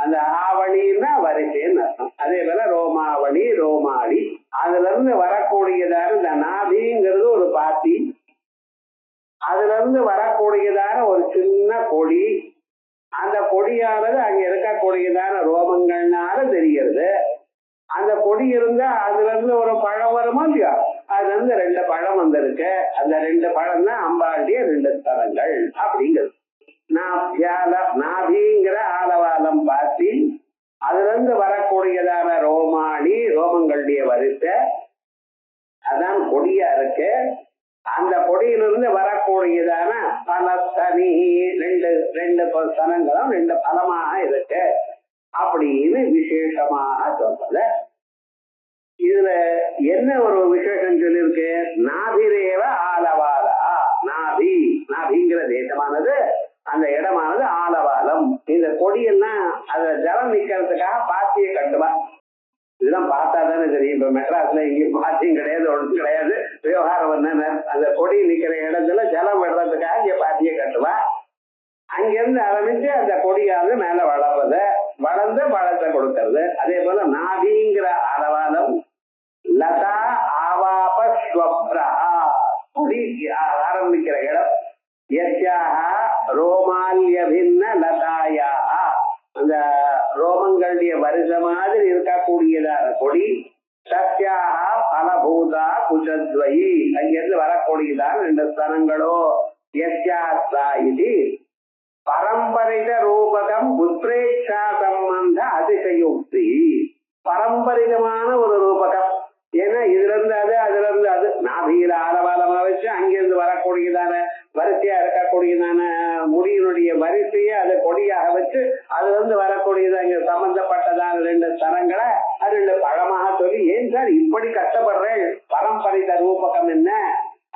அந்த ஆவணின்னா வரிசைன்னு அர்த்தம். அதே போல ரோமாவளி ரோமாளி அதுல இருந்து வரக்கூடியதான இந்த நாதிங்கிறது ஒரு பாத்தி. அதுல இருந்து வரக்கூடியதான ஒரு சின்ன கொடி. அந்த கொடியானது அங்க இருக்கக்கூடியதான ரோமங்கள்னால தெரிகிறது. அந்த கொடி இருந்தா அதுல இருந்து ஒரு பழம் வருமா இல்லையா? அதுல இருந்து 2 பழம் வந்திருக்கு. அந்த 2 பழம் தான் அம்பாளுடைய 2 ஸ்தலங்கள் அப்படிங்கிறது. நாபிங்கிற ஆலவாலம் பாத்தி, அதுல இருந்து வரக்கூடியதான ரோமாளி, ரோமங்களுடைய வரிசை, அதான் கொடியா இருக்கு. அந்த கொடியிலிருந்து வரக்கூடியதான பலத்தனி 2 ஸ்தலங்களும் 2 பலமாக இருக்கு அப்படின்னு விசேஷமாக சொல்றது. இதுல என்ன ஒரு விசேஷம் சொல்லியிருக்கு? நாபிரேவ ஆலவாலா. நாபிங்கிற தேசமானது, அந்த இடமானது ஆலவாலம். இந்த கொடியெல்லாம் அதுல ஜலம் நிக்கிறதுக்காக பாத்தியை கட்டுவா. இதெல்லாம் பார்த்தா தானே தெரியும். இப்ப மெட்ராஸ்ல இங்கேயும் பாத்தியும் கிடையாது, ஒன்றும் கிடையாது. விவகாரம் என்ன, அந்த கொடி நிக்கிற இடத்துல ஜலம் விடுறதுக்காக இங்க பாத்தியை கட்டுவா. அங்கிருந்து ஆரம்பிச்சு அந்த கொடியாவது மேல வளர்ந்து பழத்தை கொடுக்கறது. அதே போல நாபிங்கிற ஆலவாலம் லதா ஆவாப ஸ்வப்ரா, கொடி ஆரம்பிக்கிற இடம். யஸ்யாக ரோமால்யபின்ன லதாயாக, அந்த ரோமங்களுடைய வரிசை மாதிரி இருக்கக்கூடியதான கொடி. சத்யாக பலபூதா குஜத்வயி, அங்கிருந்து வரக்கூடியதான 2 ஸ்தலங்களோ. யஸ்யாஸ்தா இது பரம்பரித ரூபகம் புத்ரேட்சா சம்பந்த அதிசயோக்தி. பரம்பரிதமான ஒரு ரூபகம். ஏன்னா இதுல இருந்து அது, அதுல இருந்து அது, நாபியில ஆலவாலமா வச்சு அங்கிருந்து வரக்கூடியதான வரிசையா இருக்கக்கூடியதான முடியினுடைய வரிசையை அதை கொடியாக வச்சு அதுல இருந்து வரக்கூடியது அங்க சம்பந்தப்பட்டதான 2 ஸ்தலங்களை அது 2 பழமாக சொல்லி, ஏன் சார் இப்படி கஷ்டப்படுறேன், பரம்பரித ரூபகம் என்ன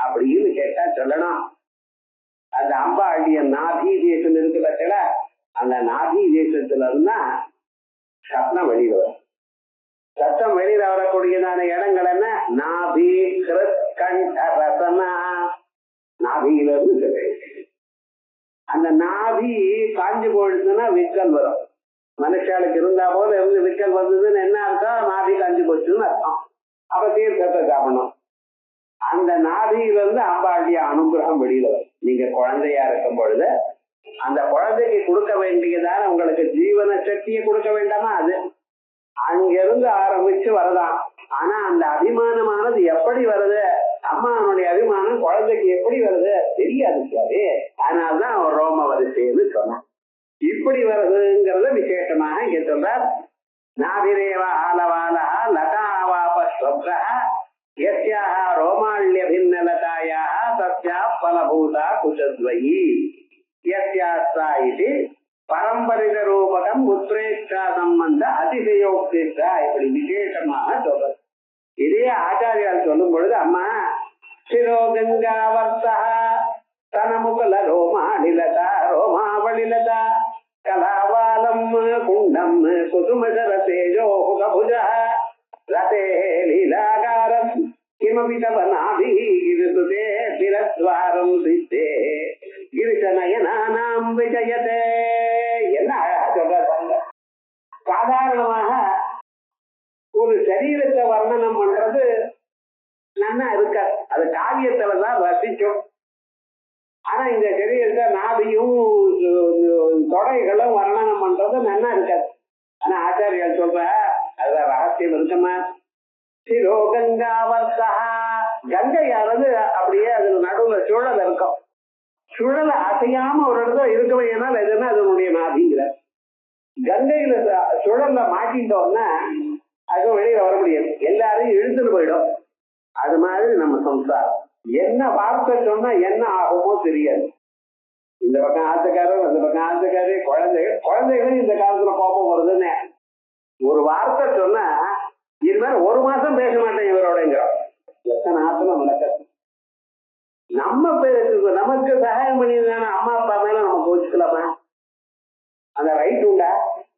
அப்படின்னு கேட்டா சொல்லணும். அந்த அம்பாளுடைய நாபி தேசம் இருக்கு பட்சல, அந்த நாபி தேசத்துல இருந்தா சப்னம் வெளியில வரும். சத்தம் வெளியில வரக்கூடியதான இடங்கள் என்ன? நாபி கண்ட ரசனா. நாபியில இருந்து அந்த நாபி காஞ்சி போயிடுச்சுன்னா விக்கல் வரும். மனுஷாளுக்கு இருந்தா போல இருந்து விக்கல் வந்ததுன்னு என்ன அர்த்தம்? நாபி காஞ்சி போச்சுன்னு அர்த்தம். அப்ப தீர்த்தத்தை சாப்பிடணும். அந்த நாபியிலிருந்து அம்பாளுடைய அனுகிரகம் வெளியில வரும். நீங்க குழந்தையா இருக்கும் பொழுது அந்த குழந்தைக்கு கொடுக்க வேண்டியதான உங்களுக்கு ஜீவன சக்தியை கொடுக்க வேண்டாமா? அது அங்கிருந்து ஆரம்பிச்சு வரலாம். ஆனா அந்த அபிமானமானது எப்படி வருது? அம்மானுடைய அபிமானம் குழந்தைக்கு எப்படி வருது தெரியாது. அதனால்தான் அவர் ரோம வரிசைன்னு சொன்னான். இப்படி வருதுங்கிறத விசேஷமாக இங்க சொல்றார். நாபிரேவ ஆலவாலா லதாவாப ஸ்வப்ரா யஸ்யாக ரோமால்ய பின்ன லதாயாக தஸ்யா பலபூதா குஜத்வயி யஸ்யாஸ்தா இது பரம்பரித ரூபகம் உத்ரேட்சா சம்பந்த அதிசயோக்திஷா, இப்படி விசேஷமாக சொல்றது. இதே ஆச்சாரியால் சொல்லும் பொழுது, அம்மா சிரோ கங்காவர்த்தா தனமுகல ரோமாடிலதா ரோமாவளிலதா கலாவாலம் குண்டம் குசுமசர தேஜோ கபுஜ ரதே லீலாகாரம் கிமபி தவ நாபி கிருதே பிரஸ்வாரம் சித்தே கிருஷ்ணயனானாம் விஜயதே. என்ன அழகா சொல்றாங்க. சாதாரணமாக ஒரு சரீரத்தை வர்ணனம் பண்றது நல்லா இருக்காது, அது காவியத்துலதான் ரசிக்கும். ஆனா இந்த சரீரத்தை நாபியும் தொடைகளும் வர்ணனம் பண்றது நல்லா இருக்காது. ஆனா ஆச்சாரியால் சொல்ற அதுல ரகசியம் இருக்குமா? சிரோ கங்காவர்த்தா, கங்கையானது அப்படியே அதுல நடுவுல சுழல் இருக்கும். சுழல அசையாம ஒரு இடத்துல இருக்கவே, ஏன்னால் எதுனா அதனுடைய நாபிங்கிற கங்கையில சுழல்ல மாட்டிட்டோம்னா அது வெளியில வர முடியாது, எல்லாரையும் இழுத்துட்டு போயிடும். அது மாதிரி நம்ம சம்சாரம் என்ன வார்த்தை சொன்னா என்ன ஆகுமோ தெரியாது. இந்த பக்கம் ஆத்துக்காரர், அந்த பக்கம் ஆத்துக்காரு, குழந்தைகளும் இந்த காலத்துல கோபம் வருதுன்னு ஒரு வார்த்தை சொன்னா இது மாதிரி 1 மாசம் பேச மாட்டேன் இவரோடங்கிறோம். எத்தனை ஆத்திரம் நடக்க. நம்ம பேருக்கு நமக்கு சகாயம் பண்ணியிருந்தானே அம்மா அப்பா மேல நம்ம கோச்சுக்கலாமா? அந்த ரைட் உண்டா?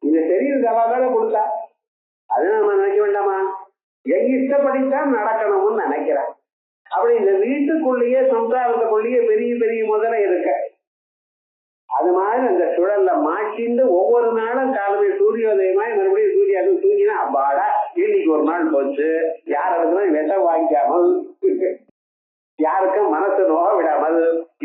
இந்த சரீரத்தை தானே கொடுத்தா, அதை நம்ம நினைக்க வேண்டாமா? எங்க இஷ்டப்படித்தான் நடக்கணும்னு நினைக்கிறேன். அப்படி இந்த வீட்டுக்குள்ளேயே சம்சாரத்துக்குள்ளேயே பெரிய பெரிய முதல்ல இருக்க, அது மாதிரி அந்த சுழல்ல மாட்டிண்டு ஒவ்வொரு நாளும் காலமே சூரியோதயமாய் மறுபடியும் சூரியாவுக்கு தூங்கினா அப்பாடா இன்னைக்கு ஒரு நாள் போச்சு. யாருக்கும் விஷம் வாங்கிக்காமல், யாருக்கும் மனசு நோக விடாமல்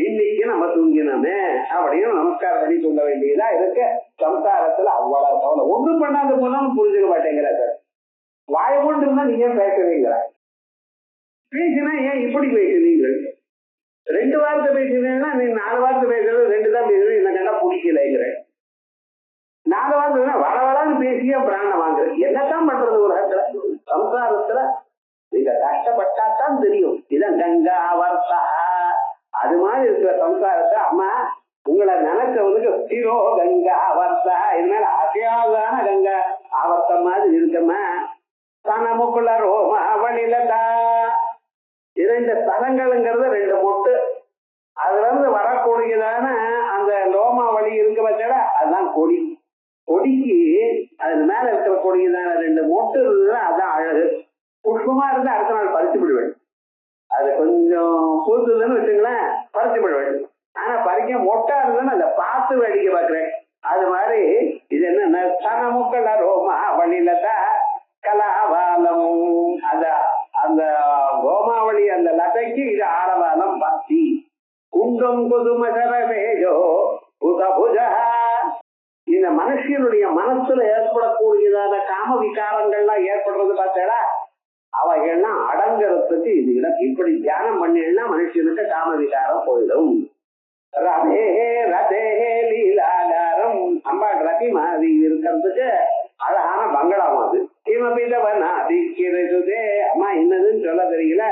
இன்னைக்கு நம்ம தூங்கினோமே அப்படின்னு நமஸ்காரம் பண்ணி சொல்ல வேண்டியதா இருக்க. சம்சாரத்துல அவ்வளவு ஒண்ணும் பண்ணாத போனாலும் புரிஞ்சுக்க மாட்டேங்கிறார். வாய கொண்டு இருந்தா நீங்க ஏன் பேசுறீங்களா? பேசினா ஏன் இப்படி பேசுறீங்கள்? 2 வார்த்தை பேசுறீங்கன்னா நீ 4 வார்த்தை பேசுறது 2 தான் பேசுறீங்க, என்ன கண்டா பிடிக்கலைங்கிற. 4 வார்த்தை வள வளன்னு பேசியே பிராணம் வாங்குறது. என்னத்தான் பண்றது? உலகத்துல சம்சாரத்துல நீங்க கஷ்டப்பட்டாத்தான் தெரியும். இதான் கங்கா வர்த்தா. அது மாதிரி இருக்கிற சம்சாரத்தை அம்மா உங்களை நினைச்சவனுக்கு ஹீரோ கங்கா வர்த்தா, இதனால அசையாதான கங்கா ஆவர்த்தம் மாதிரி இருக்கமா. தனமுக்குள்ள ரோமா வழிலதா. இந்த தலங்கள்ங்கிறது 2 மொட்டு. அதுல இருந்து வரக்கூடியதான அந்த லோமா வழி இருக்க வச்சால அதுதான் கொடி. கொடிக்கு அது மேல இருக்கிற கொடிதான 2 மொட்டு இருந்ததுன்னா அதுதான் அழகு. புஷ்பமா இருந்து அடுத்த நாள் பறிச்சு விடுவேன். அது கொஞ்சம் பூத்துதுன்னு வச்சுங்களேன், பறிச்சு விடுவேன். ஆனா பறிக்க மொட்டா இருந்ததுன்னு அதை பார்த்து வேடிக்கை பார்க்கிறேன். அது மாதிரி இது என்ன சனமுக்கள் ரோமா வழிலதா கலாவாலம். அந்த அந்த கோமாவளி அந்த லதைக்கு இது ஆரவாலம் பக்தி. குண்டும் புதுமசரேஜோ புதபுஜா. இந்த மனுஷனுடைய மனசுல ஏற்படக்கூடியதான காம விகாரங்கள்லாம் ஏற்படுறது பார்த்தா அவைகள்லாம் அடங்கிறதுக்கு இது இப்படி தியானம் பண்ணினா மனுஷனுக்கு காம விகாரம் போயிடும். ரதே ரதே லீலாகாரம். அம்பாள் ரதி மாதிரி இருக்கிறதுக்கு அழகான பங்களாம் அது. இமபிதவன் அதிக்கிறதே. அம்மா என்னதுன்னு சொல்ல தெரியல,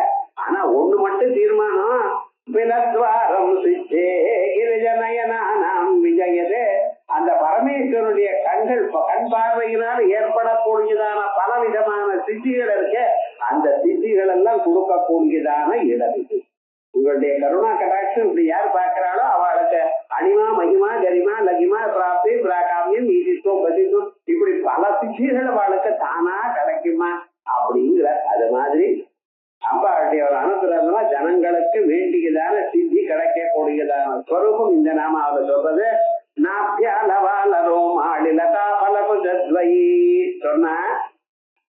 ஆனா ஒண்ணு மட்டும் தீர்மானம். விலத்வாரம் சித்தே கிரிஜனயனானாம் விஜயதே. அந்த பரமேஸ்வருடைய கண்கள் கண் பார்வையினால் ஏற்படக்கூடியதான பலவிதமான சித்திகள் இருக்கு. அந்த சித்திகள் எல்லாம் கொடுக்கக்கூடியதான இடம் இது. உங்களுடைய கருணா கடாட்சம் இப்படி யார் பார்க்கிறாளோ அவளுக்கு அனிமா மகிமா கரிமா லகிமா பிராப்தி பிராகாமியம் நீதித்துவம் பதித்துவம் இப்படி பல சித்திகள் அவளுக்கு தானா கிடைக்குமா அப்படிங்கிற. அது மாதிரி அம்பாளுடைய ஒரு அனுகிரகமா ஜனங்களுக்கு வேண்டியதான சித்தி கிடைக்கக்கூடியதான ஸ்வரூபம் இந்த நாமாவில் சொல்றது. சொன்ன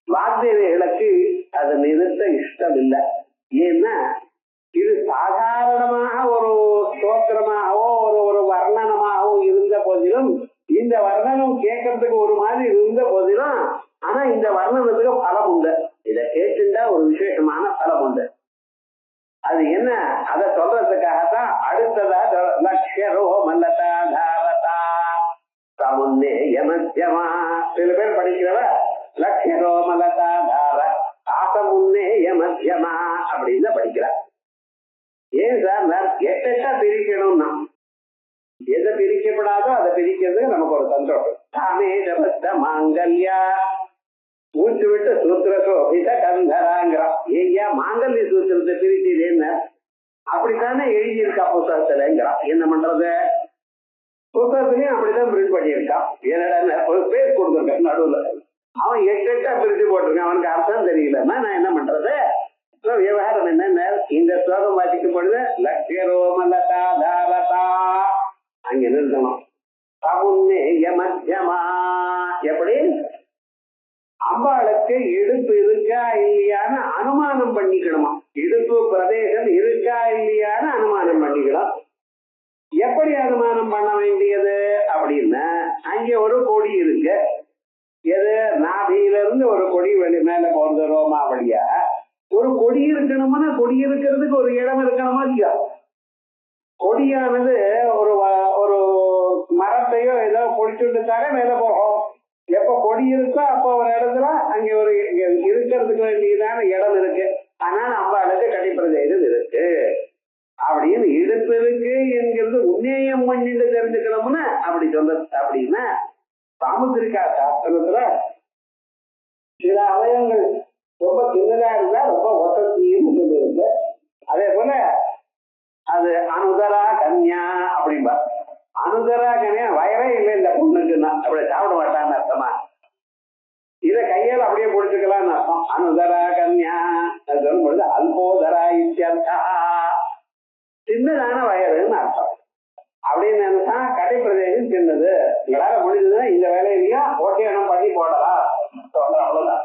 வாத்தியர்களுக்கு அதை நிறுத்த இஷ்டம் இல்லை. ஏன்னா இது சாதாரணமாக ஒரு ஸ்தோத்திரமாகவோ ஒரு வர்ணனமாகவோ இருந்த போதிலும், இந்த வர்ணனம் கேட்கறதுக்கு ஒரு மாதிரி இருந்த போதிலும், ஆனா இந்த வர்ணனத்துக்கு பலம் உண்டு. இதை கேட்டுண்டா ஒரு விசேஷமான பலம் உண்டு. அது என்ன அதை சொல்றதுக்காகத்தான் அடுத்ததா லட்சரோ மல்லதா தாரதா சமுன்னே யமத்யமா. சில பேர் படிக்கிறவ லட்சரோ மல்லதா தார ஆசமுன்னே யமத்யமா அப்படின்னு படிக்கிறா. ஏன் சார் 8 பிரிக்கணும்னா எதை பிரிக்கப்படாதோ அதை பிரிக்கிறதுக்கு நமக்கு ஒரு சந்தோஷம். தாமே ஜபஸ்த மாங்கல்யா மூச்சு விட்டு சூத்திர சோபித கந்தராங்கிறான். ஏய்யா மாங்கல்ய சூத்திரத்தை பிரிச்சது என்ன? அப்படித்தானே எழுதியிருக்கா புத்தகத்துலங்கிறான். என்ன பண்றது? புத்தகத்துலயும் அப்படிதான் பிரிண்ட் பண்ணியிருக்கான். என்னடா ஒரு பேர் கொடுத்துருக்கான் நடுவுல. அவன் 8 பிரிச்சு போட்டிருக்கான். அவனுக்கு அர்த்தம் தெரியலன்னா நான் என்ன பண்றது? விவகாரம் என்ன? இந்த ஸ்லோகம் வாசிக்கும் பொழுது லட்சியரோமலதா தாரதா அங்க நிறுத்தணும். சமுன்னேய மத்தியமா. எப்படி அம்பாளுக்கு இடுப்பு இருக்கா இல்லையான்னு அனுமானம் பண்ணிக்கணுமா? இடுப்பு பிரதேசம் இருக்கா இல்லையான்னு அனுமானம் பண்ணிக்கலாம். எப்படி அனுமானம் பண்ண வேண்டியது அப்படின்னா, அங்க ஒரு கொடி இருக்கு. எது? நாபியில இருந்து ஒரு கொடி மேல போறது ரோமா வழியா. ஒரு கொடி இருக்கணும்னா கொடி இருக்கிறதுக்கு ஒரு இடம் இருக்கணுமா இல்லையா? கொடியானது ஒரு மரத்தையோ ஏதோ பொடிச்சுட்டாலே மேல போகும். எப்ப கொடி இருக்கோ அப்போ ஒரு இடத்துல அங்க ஒரு இருக்கிறதுக்கு வேண்டியதான இடம் இருக்கு. ஆனால் அம்பாளுக்கு கடிப்பிரதேசம் இருக்கு அப்படின்னு இடுப்பு இருக்கு என்கிறது உன்னேயம் பண்ணிட்டு தெரிஞ்சுக்கணும்னா அப்படி சொல்றது. அப்படின்னா சாமுத்திரிகா சாஸ்திரத்துல சில அவயங்கள் ரொம்ப சின்னதா இருந்தா ரொம்ப வசதியும் இருக்கு. அதே போல அது அனுதரா கன்யா அப்படின்பா. அனுதரா கன்யா வயரே இல்லை இந்த பொண்ணுக்குன்னா அப்படி சாப்பிட மாட்டான்னு அர்த்தமா? இதை கையால் அப்படியே பிடிச்சுக்கலாம்னு அர்த்தம். அனுதரா கன்யா அது சொல்லும்பொழுது அல்போதரா இத்தியர்த்தா சின்னதான வயறுன்னு அர்த்தம். அப்படின்னு நினைச்சா கடைப்பிரதேசம் சின்னது. உங்களால முடிஞ்சதுன்னா இந்த வேலையிலையும் ஓட்டியனம் பண்ணி போடலாம் சொல்றேன். அவ்வளவுதான்.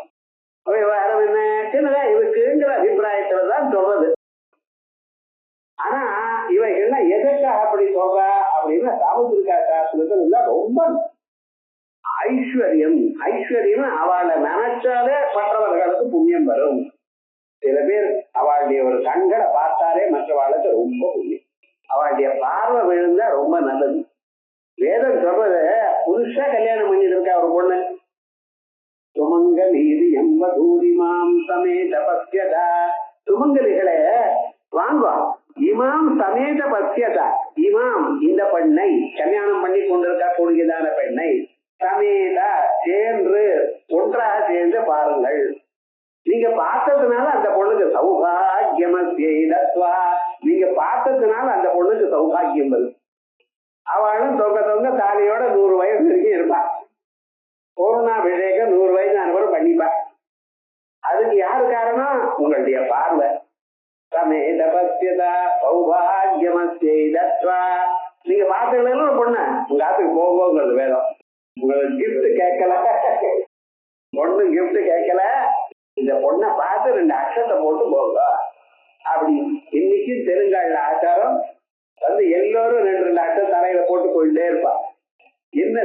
விவகாரம் என்ன சின்னதா இருக்குங்கிற அபிப்பிராயத்துலதான் சொல்றது. ஆனா இவைகள்லாம் எதற்காக அப்படி சொல்ற அப்படின்னா சாமுத்திரிகா சாஸ்திரத்துல ரொம்ப ஐஸ்வர்யம். ஐஸ்வர்யம் அவளை நினைச்சாலே மற்றவர்களுக்கு புண்ணியம் வரும். சில பேர் அவளுடைய ஒரு கண்களை பார்த்தாலே மற்றவாளுக்கு ரொம்ப புண்ணியம். அவளுடைய பார்வை விழுந்தா ரொம்ப நல்லது. வேதம் சொல்றது புதுசா கல்யாணம் பண்ணிட்டு இருக்கா ஒரு பொண்ணு. சுமங்கலீது எம்பதூரிமாம் சமேத பத்யதா. சுமங்கலிகளே வாங்க, இமாம் சமேத பத்யதா. இமாம் இந்த பெண்ணை, கல்யாணம் பண்ணி கொண்டிருக்க கூடியதான பெண்ணை, சமேத சேர்ந்து ஒன்றாக சேர்ந்து பாருங்கள். நீங்க பார்த்ததுனால அந்த பொண்ணுக்கு சௌபாகியமத்வா. நீங்க பார்த்ததுனால அந்த பொண்ணுக்கு சௌபாகியம் வருது. அவளும் தொங்க தொங்க தாலியோட 100 வயசு வரைக்கும் இருப்பா. பூர்ணாபிஷேகம் 100 வயசு அனுபவம் பண்ணிப்பா. அதுக்கு யாரு காரணம்? உங்களுடைய பார்வை. சமேத பத்யதா சௌபாகியமத்வா. நீங்க பார்த்தீங்கன்னா ஒரு பொண்ணு உங்க ஆத்துக்கு போகுங்கிறது வேதம். உங்களுக்கு கிஃப்ட் கேட்கல, பொண்ணு கிஃப்ட் கேட்கல, இந்த பொண்ணை பார்த்து 2 அக்ஷத்தை போட்டு போங்க அப்படி. இன்னைக்கு தெலுங்கால ஆச்சாரம் வந்து எல்லோரும் 2 அக்ஷம் தலையில போட்டு போயிட்டே இருப்பா. என்ன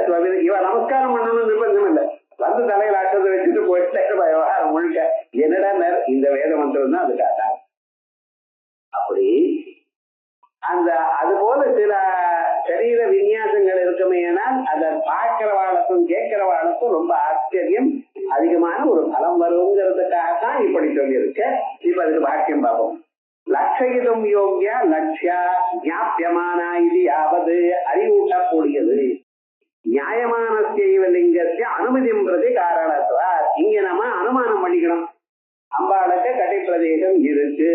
இவன் நமஸ்காரம் பண்ணணும்னு நிர்பந்தம் இல்லை, வந்து தலையில அக்ஷத்தை வச்சுட்டு போயிட்டே இருப்பா. விவகாரம் முழுக்க என்னடா இந்த வேத மந்திரம் தான் அதுக்காக. அப்படி அந்த அது போல சில சரீர விநியாசங்கள் இருக்குமே. ஆனால் அதை பார்க்கிறவாளுக்கும் கேட்கிறவாளுக்கும் ரொம்ப ஆச்சரியம், அதிகமான ஒரு பலம் வருங்கிறதுக்காகத்தான் இப்படி சொல்லியிருக்க. இப்ப அதுக்கு பாக்கியம் பார்ப்போம். லட்சயிதம் யோகியா லட்சியா ஞாபியமானா இது யாவது அறிவூட்டக்கூடியது. நியாயமான செய்வலிங்கத்தை அனுமதியும் பிரதி காரணத்துவா. இங்க நம்ம அனுமானம் பண்ணிக்கணும். அம்பாளுக்கு கட்டை பிரதேசம் இருக்கு.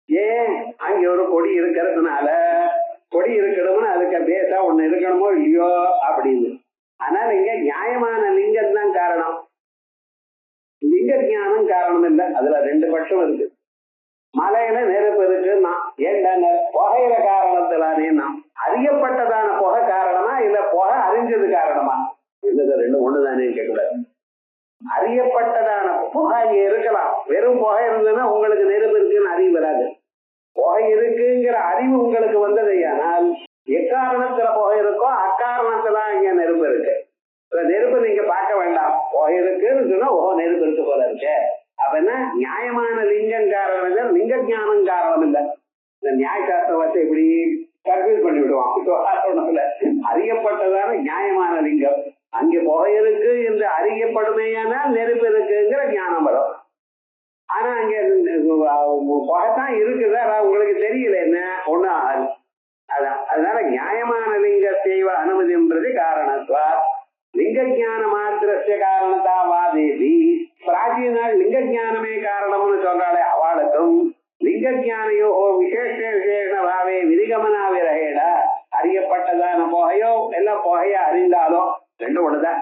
ஏன்? அங்க ஒரு கொடி இருக்கிறதுனால, கொடி இருக்கணும்னு அதுக்கு பேசா ஒண்ணு இருக்கணுமோ இல்லையோ அப்படின்னு. ஆனால் இங்க நியாயமான லிங்கம் தான் காரணம், லிங்க ஞானம் காரணம் இல்லை. அதுல 2 பட்சம் இருக்கு. மலையில நெருப்பு இருக்குன்னா ஏன்டா புகையிற காரணத்திலானே நாம் அறியப்பட்டதான புகை காரணமா இல்ல புகை அறிஞ்சது காரணமா? இந்த 2 ஒண்ணுதானே கேட்கக்கூடாது. அறியப்பட்டதான புகை இங்க இருக்கலாம். வெறும் புகை இருந்ததுன்னா உங்களுக்கு நெருப்பு இருக்குன்னு அறிவு வராது. புகை இருக்குங்கிற அறிவு உங்களுக்கு வந்தது. ஆனால் எக்காரணத்துல புகை இருக்கோ அக்காரணத்துல இங்க நெருப்பு இருக்கு. நெருப்பு நீங்க பார்க்க வேண்டாம், புகை இருக்குன்னு சொன்னா நெருப்பு இருக்கு போல இருக்கு. அப்ப என்ன? நியாயமான லிங்கம் காரணம் இல்லை, லிங்க ஞானம் காரணம் இல்லை. இந்த நியாயசாஸ்திர வச்சு இப்படி கன்ஃபியூஸ் பண்ணி விடுவான். அறியப்பட்டதான நியாயமான லிங்கம் அங்கே புகை இருக்கு என்று அறியப்படுமேயானால் நெருப்பு இருக்குங்கிற ஞானம் வரும். ஆனா அங்க புகைத்தான் இருக்குதா உங்களுக்கு தெரியல, என்ன ஒண்ணு ஆகாது. அதான் அதனால நியாயமான லிங்க செய்வ அனுமதின்றது காரணத்துவா. லிங்க ஜான மாத்திரஸ்ய காரணத்தா வாதேதி. பிராச்சீன லிங்க ஜானமே காரணம்னு சொல்றாளே அவளுக்கும் லிங்க ஜானையோ விசேஷ விசேஷ பாவே விதிகமனா விரகேட. அறியப்பட்டதான புகையோ எல்லாம் புகைய அறிந்தாலோ 2 ஒண்ணுதான்.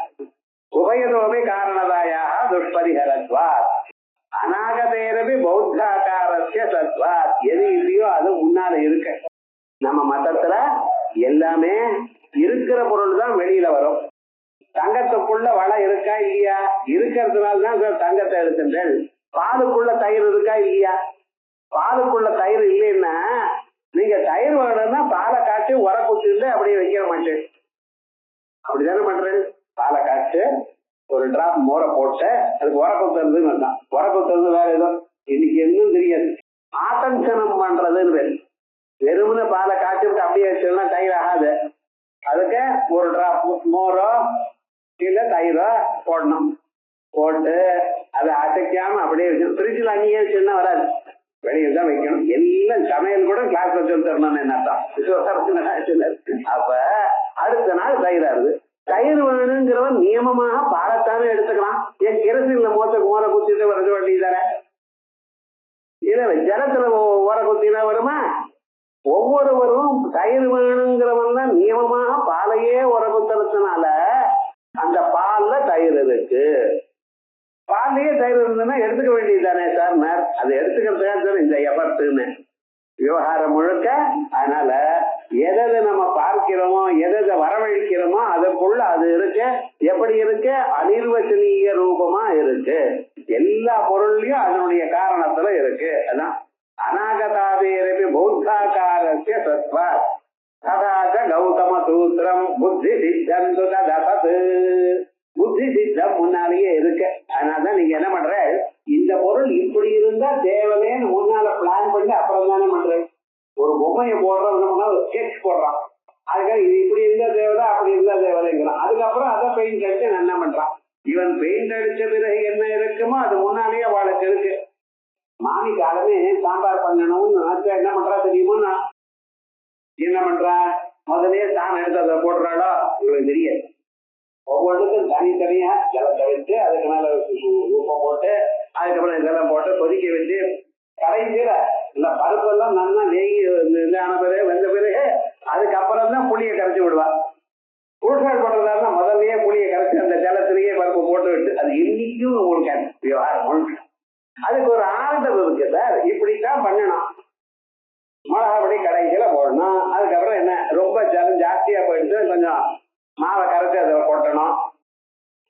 உபயதோபி காரணதாயாக துஷ்பரிஹரத்வா. அநாகதேரபி பௌத்தாகாரஸ்ய சத்வா. எது இல்லையோ அது முன்னால இருக்கு. நம்ம மதத்துல எல்லாமே இருக்கிற பொருள் தான் வெளியில வரும். தங்கத்துக்குள்ள வளை இருக்கா இல்லையா? இருக்கிறதுனால்தான் தங்கத்தை எடுத்துட்டேன். பாலுக்குள்ள தயிர் இருக்கா இல்லையா? பாலுக்குள்ள தயிர் இல்லைன்னா நீங்க தயிர் வேணும்னா பாலை காய்ச்சி உர குத்திட்டு அப்படியே வைக்க மாட்டேன். அப்படித்தானே பண்றேன். பாலை காய்ச்சி ஒரு டிராப் மோரை போட்டு அதுக்கு உர குத்துறதுன்னு தான். உர குத்துறது வேற ஏதோ இன்னைக்கு என்னன்னு தெரியாது. ஆதஞ்சனம் பண்றதுன்னு பேரு. வெறுமனே பாலை காய்ச்சி விட்டு அப்படியே வச்சோம்னா தயிர் ஆகாது. அதுக்கு ஒரு டிராப் மோரோ இல்ல தயிரோ போடணும். போட்டு அதை அசைக்காம அப்படியே வச்சு ஃப்ரிட்ஜில் அங்கேயே வச்சுன்னா வராது, வெளியில் தான் வைக்கணும். எல்லாம் சமையல் கூட கிளாஸ் வச்சு தரணும்னு என்னத்தான். அப்ப அடுத்த நாள் தயிராது. தயிர் வேணுங்கிறவன் நியமமாக பாலத்தானே எடுத்துக்கலாம். என் கிரசில மோரை குத்திட்டு வரது வண்டி தானே. இல்ல ஜலத்துல ஓர குத்தினா வருமா? ஒவ்வொருவரும் தயிர் வேணுங்கிறவன் தான் நியமமாக பாலையே உர குத்துறதுனால அந்த பால்ல தயிர் இருக்கு. பாலையே தயிர் இருந்ததுன்னா எடுத்துக்க வேண்டியது தானே சார். அதை எடுத்துக்கிறதுக்காக சார் இந்த எபர்ட்டுன்னு விவகாரம் முழுக்க. அதனால எதை நம்ம பார்க்கிறோமோ எதை வரவழைக்கிறோமோ அதற்குள்ள அது இருக்கு. எப்படி இருக்கு? அனிர்வச்சனீய ரூபமா இருக்கு. எல்லா பொருள்லயும் அதனுடைய காரணத்துல இருக்கு. அதான் அநாகதாதேரபி பௌத்தாகாரஸ்ய சத்வா ததாச கௌதம சூத்திரம் புத்தி சித்தந்து ததது. புத்தி சித்தம் முன்னாலேயே இருக்கு. அதனாலதான் நீங்க என்ன பண்ற, இந்த பொருள் இப்படி இருந்தா தேவைன்னு முன்னால பிளான் பண்ணி அப்புறம் தானே பண்றேன். ஒரு பொம்மையை போடுறோம்னா ஒரு ஸ்கெட்ச் போடுறான், அதுக்காக இது இப்படி இருந்தா தேவைதான் அப்படி இருந்தா தேவைங்கிறான். அதுக்கப்புறம் அதை பெயிண்ட் அடிச்சு என்ன பண்றான். இவன் பெயிண்ட் அடிச்ச பிறகு என்ன இருக்குமோ அது முன்னாலேயே அவளுக்கு இருக்கு. மாமி காலமே சாம்பார் பண்ணணும்னு நினைச்சா என்ன பண்றா தெரியுமா, என்ன பண்றா, முதலே தான் எடுத்து அதை போடுறாளோ இவளுக்கு தெரியாது. ஒவ்வொன்றுக்கும் தனித்தனியா ஜலத்தை வச்சு அதுக்கு மேல உப்பம் போட்டு அதுக்கப்புறம் இதெல்லாம் போட்டு கொதிக்க வச்சு கடைசியில இல்ல பருப்பெல்லாம் நல்லா நெய் ஆன பிறகு வெந்த பிறகு அதுக்கப்புறம் தான் புளியை கரைச்சி விடுவான். புழுசால் பண்றதா முதல்லயே புளியை கரைச்சி அந்த ஜலத்திலேயே பருப்பு போட்டு விட்டு அது இன்னைக்கும் உங்களுக்கு விவகாரம் முழுக்க. அதுக்கு ஒரு ஆர்டர் இருக்கு சார், இப்படித்தான் பண்ணணும். மிளகாப்பொடி கடைசியில போடணும். அதுக்கப்புறம் என்ன ரொம்ப ஜலம் ஜாஸ்தியா போயிட்டு கொஞ்சம் மாவை கரைச்சி அதை கொட்டணும்.